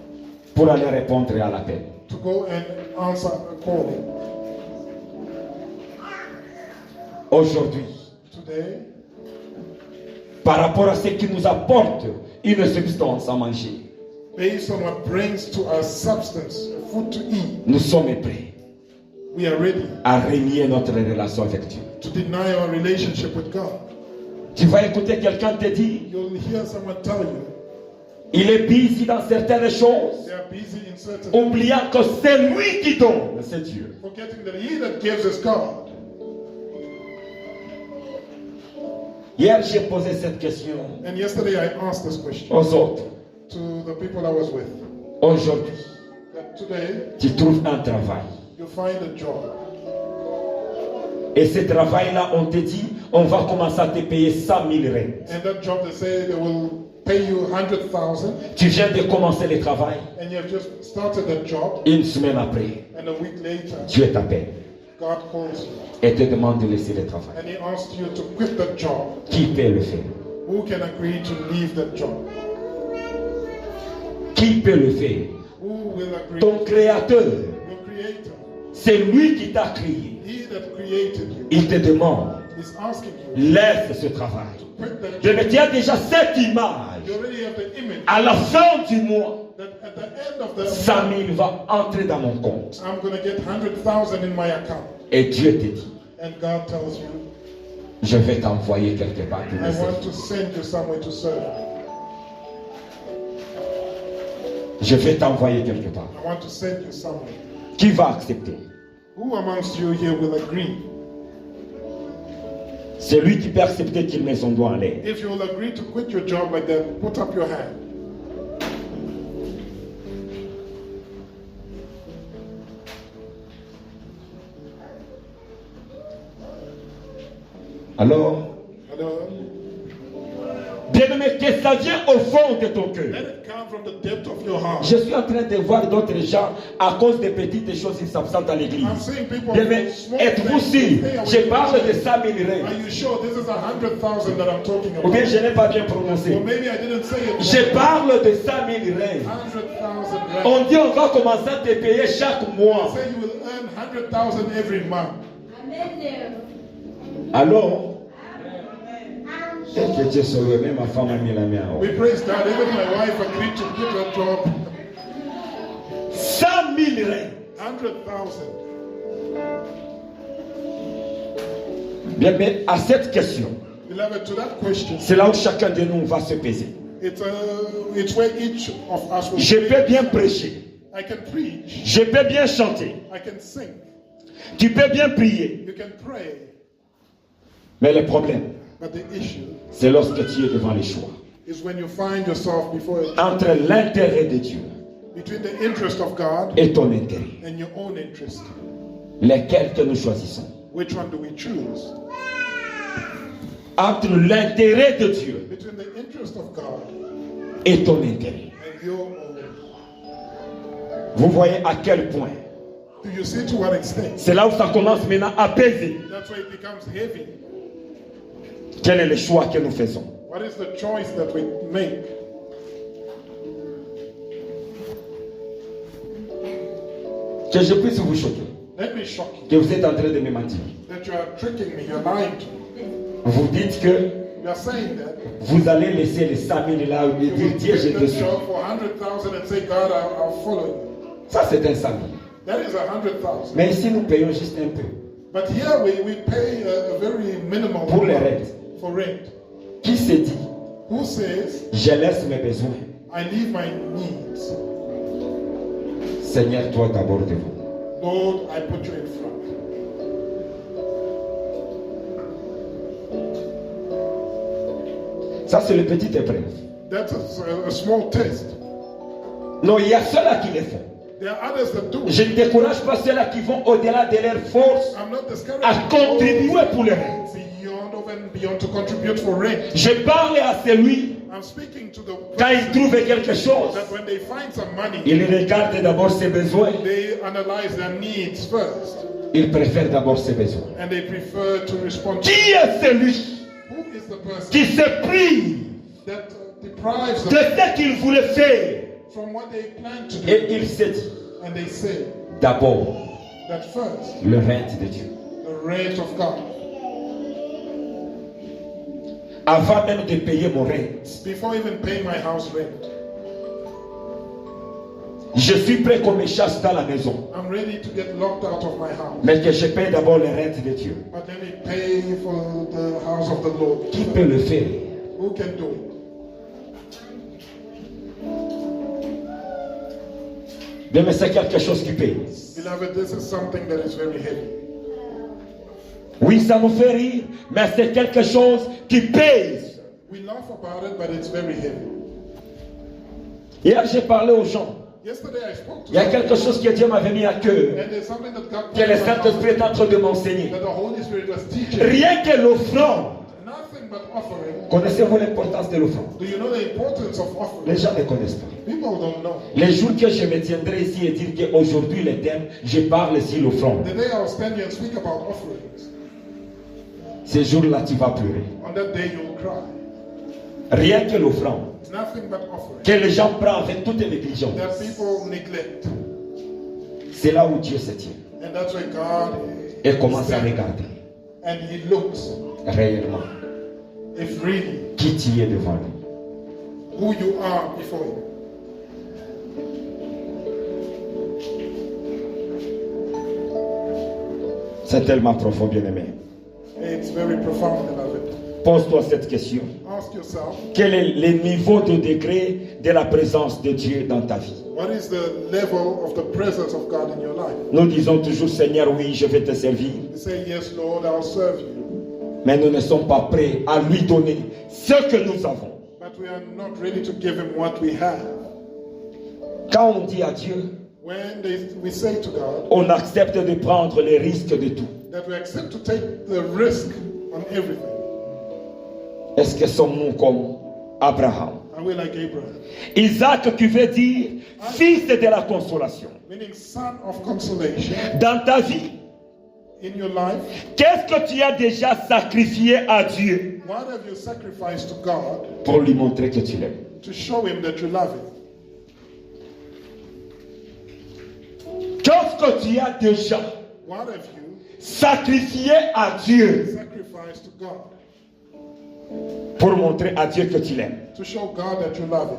pour aller répondre à l'appel. to go and answer a calling. Aujourd'hui, Today, par rapport à ce qui nous apporte une substance à manger, based on what brings to us substance, food to eat, nous sommes prêts we are ready à renier notre relation avec Dieu. to deny our relationship with God. Tu vas écouter quelqu'un te dire, You'll hear someone tell you il est busy dans certaines choses, they are busy in certain oubliant que c'est lui qui donne, c'est Dieu. forgetting that he that gives is God. Hier, j'ai posé cette question And yesterday I asked this question aux autres. to the people I was with. Aujourd'hui, That today tu trouves un travail. you find a job. Et ce travail-là, on te dit, on va commencer à te payer 100 000 rentes. And that job they say they will pay you 100,000 Tu viens de commencer le travail. and you have just started that job Une semaine après, and a week later Dieu t'appelle God calls you et te demande de laisser le travail. and he asks you to quit that job. Qui peut le faire? Who can agree to leave that job? Qui peut le faire? Who will agree? Ton créateur, Your creator. c'est lui qui t'a créé. He that created you Il te demande, is asking you laisse ce travail. to quit that Je job. me tiens déjà cette image. You already have the image À la fin du mois, that at the end of the 100 month, 000 va entrer dans mon compte. I'm going to get 100,000 in my account. Et Dieu te dit, And God tells you, je vais t'envoyer quelque part pour I me servir. want to send you somewhere to serve. Je vais t'envoyer quelque part. I want to send you somewhere. Qui va accepter? Who amongst you here will agree? Celui qui peut accepter qu'il met son doigt en l'air. If you will agree to quit your job like that, put up your hand. Alors, Hello? bien-aimé, que ça vient au fond de ton cœur. Let it come from the depth of your heart. Je suis en train de voir d'autres gens à cause des petites choses qui s'absentent à l'église. I'm seeing people Bien-aimé, small êtes-vous things, sûr? stay away Je from parle de church. 100 000 Are règles. you sure this is 100,000 that I'm talking Ou bien about? je n'ai pas bien prononcé. Or maybe I didn't say it. Je parle de 100 000 règles. 100,000 rand. On dit on va commencer à te payer chaque mois. Say you will earn 100,000 every month. Alors, que Dieu soit loué, même ma femme a mis la main en haut. We praise God. Even my wife agreed to quit her job. 100 000 règles. 100,000. Bien, mais à cette question, Beloved, to that question, c'est là où chacun de nous va se peser. it's where each of us will Je be. peux bien prêcher. I can preach. Je peux bien chanter. I can sing. Tu peux bien prier. You can pray. Mais le problème, But the issue c'est lorsque tu es devant les choix. is when you find yourself before Entre l'intérêt de Dieu between the interest of God et ton intérêt. and your own interest. Lesquels que nous choisissons. Which one do we choose? Entre l'intérêt de Dieu Between the interest of God et ton intérêt. and your own. Vous voyez à quel point. Do you see to what extent? C'est là où ça commence maintenant à peser. That's why it becomes heavy. Quel est le choix que nous faisons? What is the choice that we make? Que je puisse vous choquer. Let me shock you. Que vous êtes en train de me mentir. That you are tricking me, you're lying to me. Vous dites que You are saying that vous allez laisser les 100 000 là et you dire will Dieu, je take te the suis. job for 100,000 and say, God, I'll follow you. Ça, c'est un 100 000. That is 100,000. Mais ici, nous payons juste un peu. But here we pay a very minimal Pour les amount rentes. for rent. Qui se dit, Who says, je laisse mes besoins. I leave my needs? Seigneur, toi d'abord devant. Lord, I put you in front. Ça, c'est le petit épreuve. That's a small test. Non, il y a ceux-là qui le font. There are others that do. Je ne décourage pas ceux-là qui vont au-delà de leurs forces I'm not discouraged. à contribuer pour les rentes. Beyond over and beyond to contribute for rent. Je parle à celui, I'm speaking to the quand il trouve quelque chose, that when they find some money, il regarde d'abord ses besoins. they analyze their needs first, Il préfère d'abord ses besoins. and they prefer to respond to. Qui est celui Who is the person qui se prive that deprives de them ce qu'il voulait faire from what they plan to do? et il se dit And they say d'abord that first, le règne de Dieu. the rent of God. Avant même de payer mon rente, Before even paying my house rent, je suis prêt qu'on me chasse dans la maison, I'm ready to get locked out of my house. mais que je paye d'abord le rente de Dieu. But let me pay for the house of the Lord. Qui peut le faire? Who can do it? Bien, mais c'est quelque chose qui paye. Beloved, this is something that is very heavy. Oui, ça nous fait rire, mais c'est quelque chose qui pèse. We laugh about it, but it's very heavy. Hier, j'ai parlé aux gens. Yesterday I spoke to Il y a some quelque people, chose que Dieu m'avait mis à cœur, and there's something that God que le put in my Saint-Esprit est en train de m'enseigner. that the Holy Spirit was teaching. Rien que l'offrande. Nothing but offering. Connaissez-vous l'importance de l'offrande? Do you know the importance of offering? Les gens ne connaissent pas. People don't know. Les jours que je me tiendrai ici et dire qu'aujourd'hui le thème, je parle sur l'offrande. The day I'll stand here and speak about offerings, Ces jours-là, tu vas pleurer. on that day you'll cry. Rien que l'offrande. Nothing but offering. Que les gens prennent avec toute négligence. That people neglect. C'est là où Dieu se tient. And that's why God Et commence à stands regarder and He looks réellement if really qui tu es devant lui. who you are before Him. C'est tellement profond, bien-aimé. It's very profound, beloved. Pose-toi cette question. Ask yourself, Quel est le niveau de degré de la présence de Dieu dans ta vie? what is the level of the presence of God in your life? Nous disons toujours, Seigneur, oui, je vais te servir. You say, yes, Lord, I'll serve you. Mais nous ne sommes pas prêts à lui donner ce que nous avons. But we are not ready to give Him what we have. Quand on dit à Dieu, When we say to God on accepte de prendre les risques de tout. that we accept to take the risk on everything, Est-ce que sommes-nous comme Abraham? are we like Abraham? Isaac qui veut dire fils de la consolation. Meaning son of consolation Dans ta vie, in your life. qu'est-ce que tu as déjà sacrifié à Dieu What have you sacrificed to God pour lui montrer que tu l'aimes? to show Him that you love Him? Qu'est-ce que tu as déjà What have you sacrifié à Dieu sacrificed to God pour montrer à Dieu que tu l'aimes? to show God that you love Him?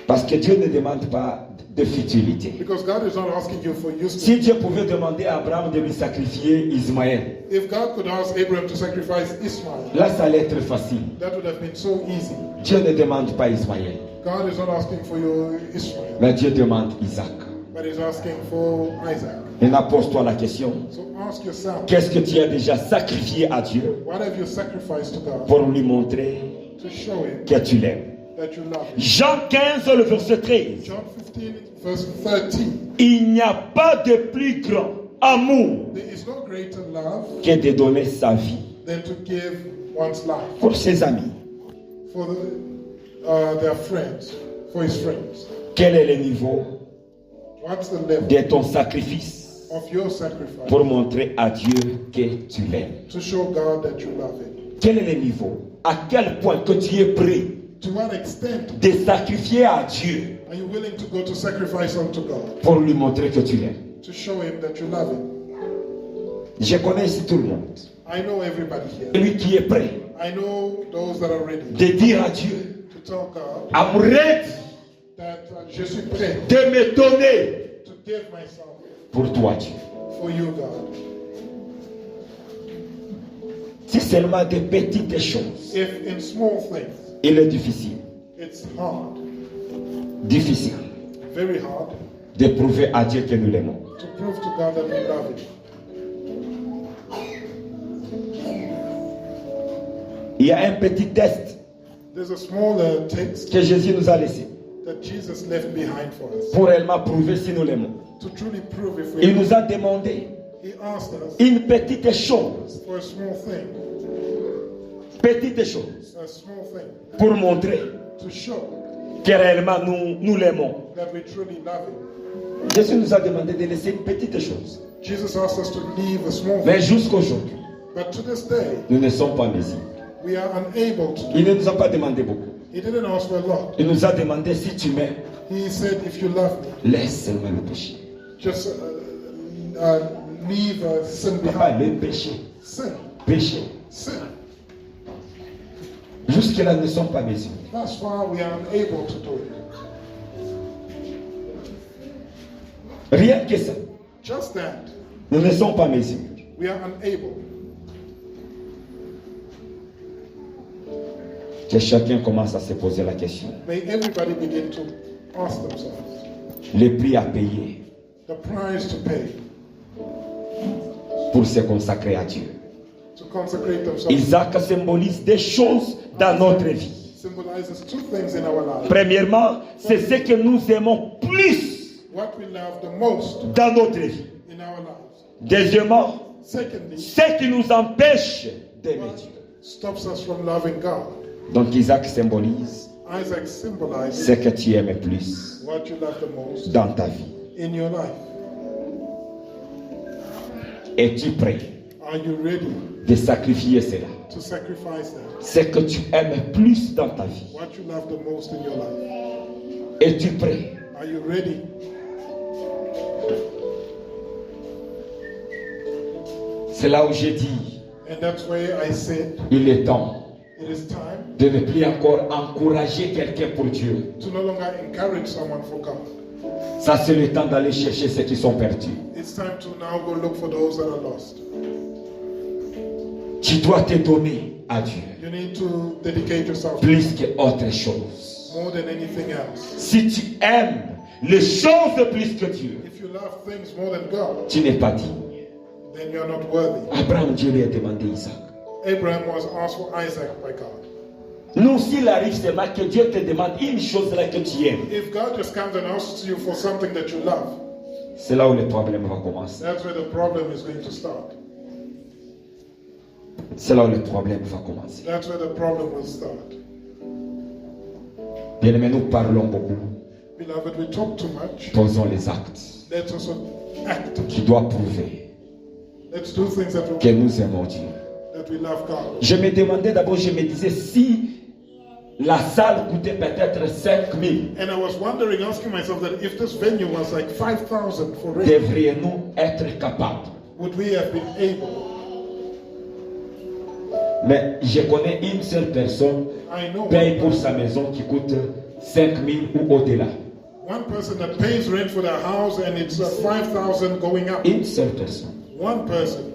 Parce que Dieu ne demande pas de futilité. Because God is not asking you for useful. Si Dieu pouvait demander à Abraham de lui sacrifier Ismaël, If God could ask Abraham to sacrifice Ismail, là ça allait être facile. that would have been so easy. Dieu ne demande pas Ismaël, God is not asking for your Ismail, mais Dieu demande Isaac. but He's asking for Isaac. Maintenant, pose-toi la question. So ask yourself, Qu'est-ce que tu as déjà sacrifié à Dieu what have you sacrificed to God pour lui montrer to show Him que tu l'aimes? that you love Him? Jean 15, le verset 13. John 15, verse 13. Il n'y a pas de plus grand amour There is no greater love que de donner sa vie than to give one's life pour ses amis. for their friends, for his friends. Quel est le niveau What's the level de ton sacrifice of your sacrifice pour montrer à Dieu que tu l'aimes? to show God that you love him? Quel est le niveau? À quel point que tu es prêt To what extent de sacrifier à Dieu are you willing to go to sacrifice unto God pour lui montrer que tu l'aimes? to show him that you love him? Je connais ici tout le monde. I know everybody here. Celui qui est prêt I know those that are ready de dire à Dieu, to tell God arrête that je suis prêt de me donner to give myself pour toi, Dieu. for you, God. Si seulement des petites choses, If in small things il est difficile, it's hard, difficile very hard, de prouver à Dieu que nous l'aimons. to prove to God that we love him. Il y a un petit test There's a small text que Jésus nous a laissé that Jesus left behind for us pour réellement prouver si nous l'aimons. to truly prove if Il we nous a demandé He asked us une petite chose, for a small thing, pour montrer to show que réellement nous l'aimons. that we truly love him. Jésus nous a demandé de laisser une petite chose. Jesus asked us to leave a small Mais thing, jusqu'aujourd'hui, but to this day, nous ne sommes pas mesures. we are unable to. Il ne nous a pas demandé beaucoup. He didn't ask for a lot. Il nous a demandé si tu m'aimes, He said, if you love me, laisse seulement le péché. just leave sin Pas behind. le péché. Sin. Péché. Sin. Jusque-là, nous ne sommes pas mesures. Thus far, we are unable to do it. Rien que ça. Just that, Nous ne sommes pas mesures. we are unable. Que chacun commence à se poser la question. May everybody begin to ask themselves Le prix à payer the price to pay pour se consacrer à Dieu. to consecrate themselves. Isaac symbolise des choses dans notre vie. Symbolizes two things in our life. Premièrement, c'est ce que nous aimons plus What we love the most dans notre vie. in our lives. Deuxièmement, Secondly, ce qui nous empêche d'aimer what Dieu. stops us from loving God. Donc Isaac symbolise Isaac symbolizes ce que tu aimes plus what you love the most dans ta vie. in your life. Es-tu prêt Are you ready de sacrifier cela? to sacrifice that? Ce que tu aimes plus dans ta vie. What you love the most in your life? Es-tu prêt? Are you ready? C'est là où j'ai dit, And that's where I said il est temps it is time de ne plus encore encourager quelqu'un pour Dieu. to no longer encourage someone for God. Ça, c'est le temps d'aller chercher ceux qui sont perdus. It's time to now go look for those that are lost. Tu dois te donner à Dieu You need to dedicate yourself plus qu'autre chose. more than anything else. Si tu aimes les choses plus que Dieu, If you love things more than God, tu n'es pas digne. then you are not worthy. Abraham, Dieu lui a demandé Isaac. Abraham was asked for Isaac by God. Nous, s'il arrive seulement que Dieu te demande une chose là que tu aimes, If God just comes and asks you for something that you love, c'est là où le problème va commencer. that's where the problem is going to start. C'est là où le problème va commencer. That's where the problem will start. Bien-aimés, nous parlons beaucoup. Beloved, we talk too much. Posons les actes Let's also act. qui doivent prouver Let's do things that que nous aimons Dieu. we love God. Je me demandais d'abord, je me disais, si la salle coûtait peut-être 5 000, And I was wondering, asking myself that if this venue was like 5,000 for rent, devrions-nous être capables? would we have been able? Mais je connais une seule personne I know paye pour sa maison qui coûte 5 000 ou au-delà. one person that pays rent for their house and it's 5,000 going up. Une seule personne. One person.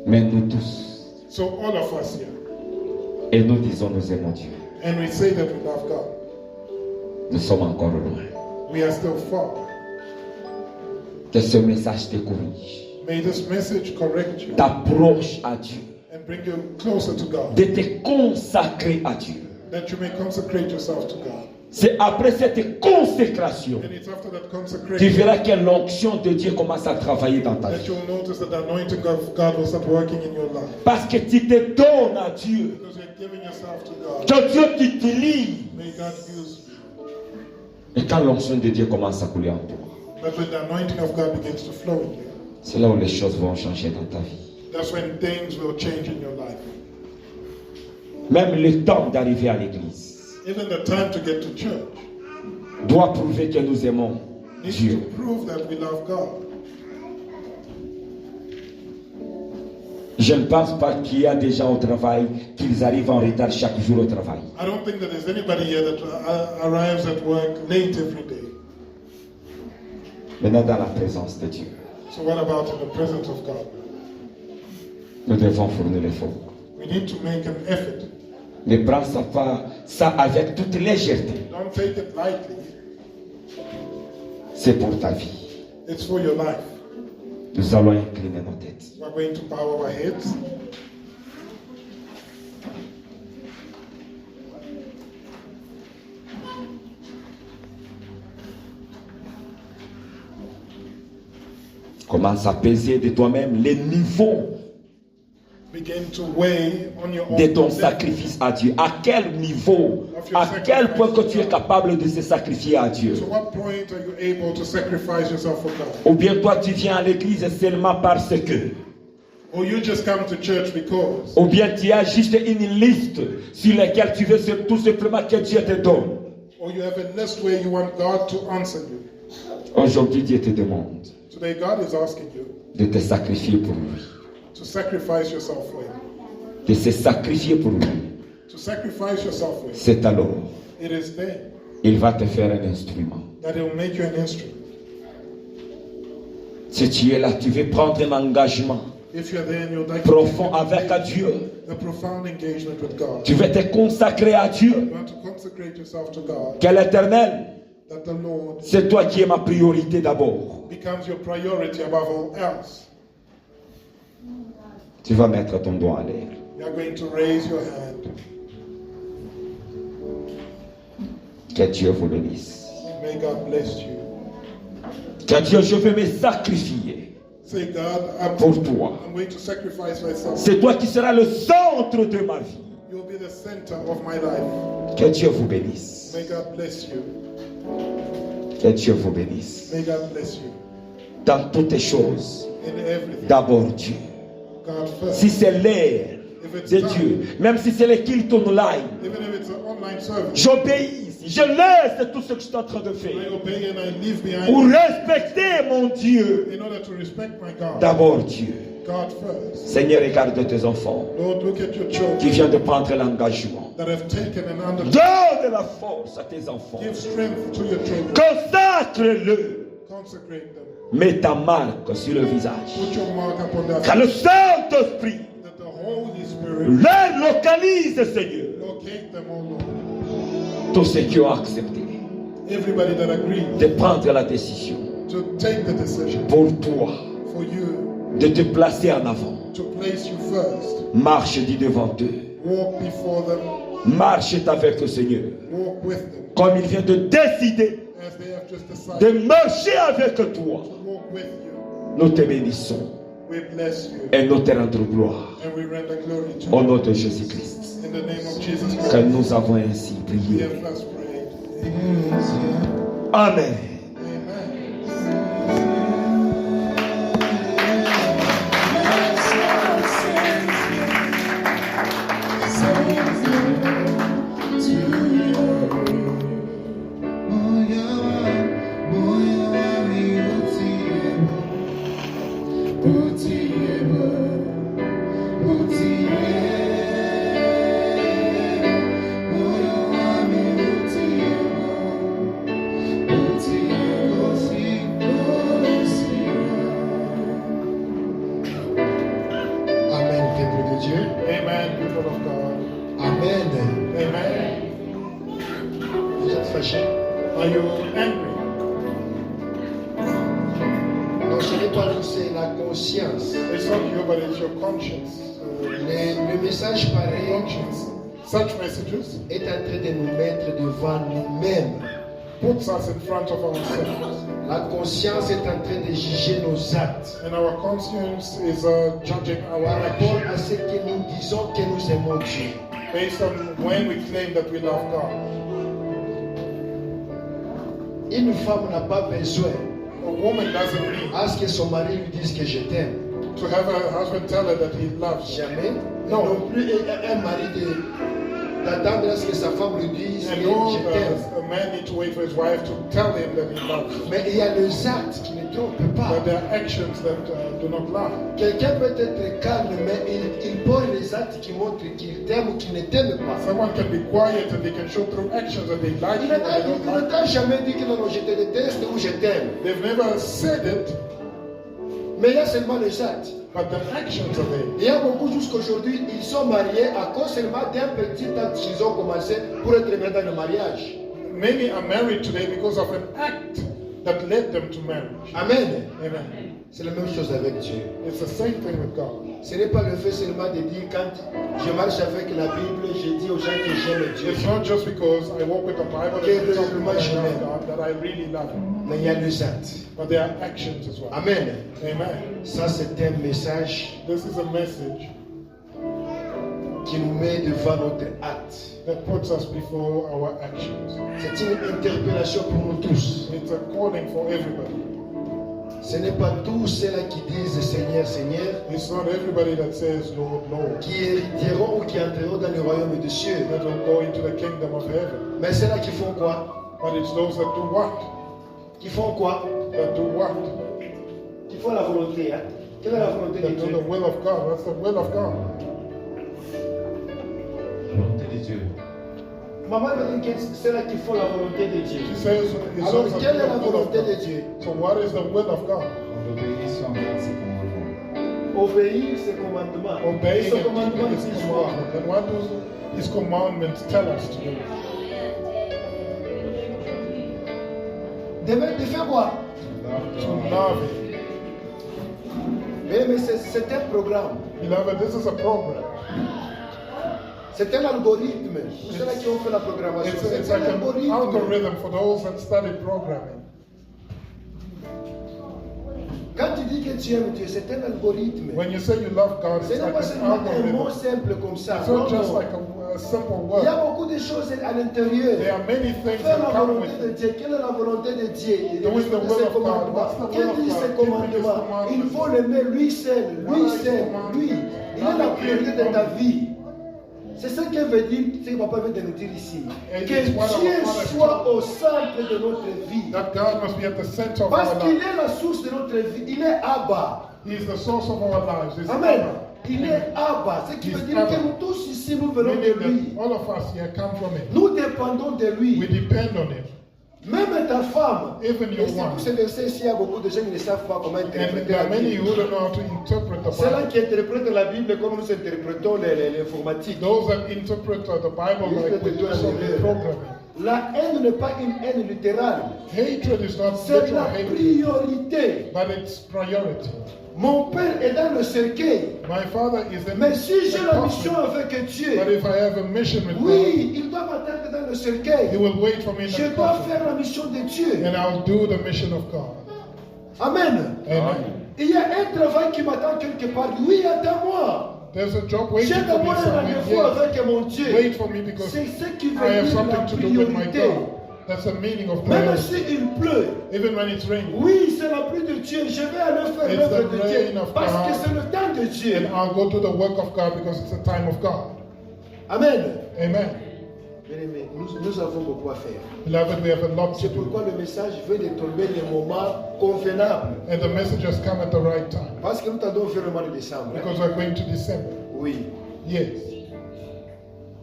Mais nous tous, So all of us here. et nous disons nous aimons Dieu, And we say that we love God. nous sommes encore loin. We are still far. Que ce message te corrige, May this message correct you t'approche à Dieu, and bring you closer to God. de te consacrer à Dieu. That you may consecrate yourself to God. C'est après cette consécration consécration, And it's after that tu consecration verras que l'onction de Dieu commence à travailler dans ta that vie. you'll notice that the anointing of God will start working in your life. Parce que tu te donnes à Dieu. Because you're giving yourself to God. Que Dieu t'utilise. May God use you. Et quand l'onction de Dieu commence à couler en toi, But when the anointing of God begins to flow in you, c'est là où les choses vont changer dans ta vie. that's when things will change in your life. Même le temps d'arriver à l'église Even the time to get to church doit prouver que nous aimons needs Dieu. to prove that we love God. Je ne pense pas qu'il y a des gens au travail qu'ils arrivent en retard chaque jour au travail. I don't think that there's anybody here that arrives at work late every day. Maintenant, dans la présence de Dieu, So what about in the presence of God? nous devons fournir l'effort. We need to make an effort. Ne prends ça avec toute légèreté. Don't take it lightly. C'est pour ta vie. It's for your life. Nous allons incliner nos têtes. We're going to bow our heads. Commence à peser de toi-même les niveaux Begin to weigh on your own de ton level. sacrifice à Dieu. À quel niveau, à quel point que tu es capable de se sacrifier à Dieu. To what point are you able to sacrifice yourself for God? Ou bien toi tu viens à l'église seulement parce que. Or you just come to church because. Ou bien tu as juste une liste sur laquelle tu veux tout simplement que Dieu te donne. Or you have a list where you want God to answer you. Aujourd'hui Dieu te demande Today God is asking you de te sacrifier pour lui. to sacrifice yourself for Him. De se sacrifier pour lui. To sacrifice yourself for Him. C'est alors, It is then il va te faire un instrument. that He will make you an instrument. Si tu es là, tu veux prendre un engagement If you're there and you'd like to profond take avec Dieu. a profound engagement with God, Tu veux te consacrer à Dieu. you want to consecrate yourself to God, Que l'Éternel, that the Lord c'est toi qui es ma priorité d'abord. becomes your priority above all else. Tu vas mettre ton doigt à l'air. You are going to raise your hand. Que Dieu vous bénisse. May God bless you. Que Dieu, je veux me sacrifier Say, God, pour toi. I'm going to sacrifice myself. C'est toi qui seras le centre de ma vie. You'll be the center of my life. Que Dieu vous bénisse. May God bless you. Que Dieu vous bénisse. May God bless you. Dans toutes les choses, In everything, d'abord Dieu. God first. Si c'est l'air de Dieu, même si c'est le culte online, Even if it's an online service, j'obéis. Je laisse tout ce que je suis en train de I faire obey and I leave pour behind respecter mon Dieu. in order to respect my God. D'abord Dieu. God first. Seigneur, regarde tes enfants Lord, look at your qui children viennent de prendre l'engagement. that have taken an undertaking. Donne la force à tes enfants. Give strength to your children. Consacre-le. Consecrate them. Mets ta marque sur le visage. Put your mark upon their Car le Saint-Esprit that the Holy Spirit les localise, Seigneur. locate them, O Lord. Tous ceux qui ont accepté Everybody that agreed de prendre la décision to take the decision pour toi, for you de te placer en avant. to place you first. Marche dit devant eux. Walk before them. Marche avec le Seigneur. Walk with them. Comme il vient de décider As they have just de decided marcher avec toi. to walk with you. Nous te bénissons We bless you. et nous te rendons gloire. And we render glory to Au you. nom de Jésus-Christ. In the name of Jesus Que Christ. nous avons ainsi We prié. have first prayed. Amen. Amen. Amen, peuple de Dieu. Amen, people of God. Amen. Amen. Vous êtes fâchés? Are you angry? Non, ce n'est pas nous, c'est la conscience. It's not you, but it's your conscience. Le message pareil Conscience. Such messages est en train de nous mettre devant nous-mêmes. puts us in front of ourselves. La conscience est en train de juger nos actes And our conscience is judging our par rapport actions à ce que nous disons que nous aimons Dieu. based on when we claim that we love God. Une femme n'a pas besoin A woman doesn't need à ce que son mari lui dise que je t'aime. to have her husband tell her that he loves her. Jamais. Non. Non plus un mari d'attendre à ce que sa femme lui dise que And no, je t'aime. a man needs to wait for his wife to tell him that he loves her. Mais il y a les actes qui ne trompent pas. But there are actions that do not lie. Quelqu'un peut être calme, mais il pose les actes qui montrent qu'il t'aime ou qu'il ne t'aime pas. Someone can be quiet and they can show through actions that they like Il you or they don't ne like t'a jamais dit que non, je te déteste ou je t'aime. you. They've never said it, Mais il y a seulement les actes. but the actions are there. Il y a beaucoup jusqu'aujourd'hui, ils sont mariés à cause seulement d'un petit acte qu'ils ont commencé pour être mis dans le mariage. Many are married today because of an act that led them to marriage. Amen. Amen. C'est la même chose avec Dieu. It's the same thing with God. Ce n'est pas le fait seulement de dire quand je marche avec la Bible, je dis aux gens que j'aime Dieu. It's not just because I walk with the Bible Que and I talk réellement about je l'aime. God that I really love Him. Mais il y a les actes. But there are actions as well. Amen. Amen. Ça, c'est un message This is a message qui nous met devant notre acte. that puts us before our actions. C'est une interpellation pour nous tous. It's a calling for everybody. Ce n'est pas tous ceux-là qui disent Seigneur, Seigneur, It's not everybody that says, Lord, Lord, qui hériteront ou qui entreront dans le royaume des cieux. that will go into the kingdom of heaven. Mais ceux-là qui font quoi? But it's those that do what? Qui font quoi? That do what? Qui font la volonté. Hein? Quelle est la volonté de That do Dieu? the will of God. That's the will of God. Volonté de Dieu. Maman me dit que c'est là qui font la volonté de Dieu. She says, it's Alors, those that quelle do est la the will of volonté de God. Dieu? So what is the will of God? En obéissant à ses commandements. Obéir ses commandements. Et Obeying ses and commandements keeping His disent quoi? commandments. And what do His commandments tell us to do? De faire quoi? To love Him. Mais c'est un programme. Beloved, this is a program. C'est un algorithme. Pour ceux-là qui ont fait la programmation. It's C'est un like an algorithme. algorithm for those that study programming. Quand tu dis que tu aimes Dieu, c'est un algorithme. When you say you love God, Ce it's n'est like pas an seulement un mot algorithm. simple comme ça. It's Non, not just non. like a simple Il y a word. beaucoup de choses à l'intérieur. There are many things Faire that la come volonté with de it. Dieu. Quelle est la volonté de Dieu? Il Doing the respecte will ses of God. commandements. What's the will Quel of dit God? ses Keeping His commandements? commandments. Il faut l'aimer lui seul. What Lui are His seul. commandments? Lui. Il est la priorité de ta vie. C'est ce que veut dire, ce que papa vient de nous dire ici. And Que it's what our Dieu Father soit au centre de notre vie. That God must be at the center of Parce our qu'il lives. est la source de notre vie. Il est Abba. He is the source of our lives. He's Amen. Abba. Il est Abba. Ce qui He's veut dire Abba. que nous tous ici, nous venons de Meaning lui. that all of us here come from Him. Nous dépendons de We lui. depend on Him. Même ta femme. Even Et your c'est pour wife. ce verset ici, il y a beaucoup de gens qui ne savent pas comment And interpréter there la are many Bible. who don't know how to interpret the Ceux-là Bible. qui interprètent la Bible comme nous interprétons l'informatique. Those that interpret the Bible like we do some programming. La haine n'est pas une haine littérale. Hatred is not C'est literal la hatred, priorité. but it's priority. Mon père est dans le cercueil. My father is in Mais si j'ai the la mission coffin, avec Dieu, but if I have a mission with God, oui, il doit m'attendre dans le He cercueil. will wait for me in Je the dois coffin, faire la mission de Dieu. and I'll do the mission of God. Amen. Amen. Il y a un travail qui m'attend quelque part. Oui, attends-moi. There's a job waiting J'ai for me d'abord un somewhere. rendez-vous Yes. avec mon Dieu. Wait for me because C'est ce qui I veut have dire la something to do with my priorité. God. That's the meaning of Même prayer. s'il pleut, Even when it's raining, oui, c'est la pluie de Dieu. Je vais aller faire It's l'œuvre the de Dieu rain of parce God. que c'est le temps de Dieu. and I'll go to the work of God because it's the time of God. Amen. Amen. Bien-aimés, nous avons beaucoup à faire. Beloved, we have a lot to C'est do. pourquoi le message vient de tomber le moment convenable. And the message has come at the right time. Parce que nous t'avons fait le mois de décembre. Because we're going to December. Oui. Yes.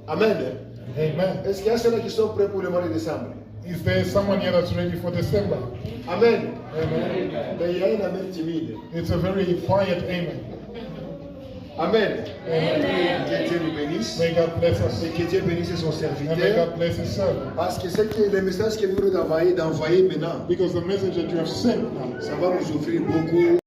Amen. Amen. Est-ce qu'il y a ceux-là qui sont prêts pour le mois de décembre? Is there someone here that's ready for December? Amen. Amen. Mais il y a un amen timide. It's a very quiet amen. Amen. Amen. Que Dieu nous bénisse. May God bless us. Et que Dieu bénisse son And may serviteur. God bless His servant. Parce que c'est que le message que vous venez d'envoyer maintenant, Because the message that you have sent now ça va nous ouvrir beaucoup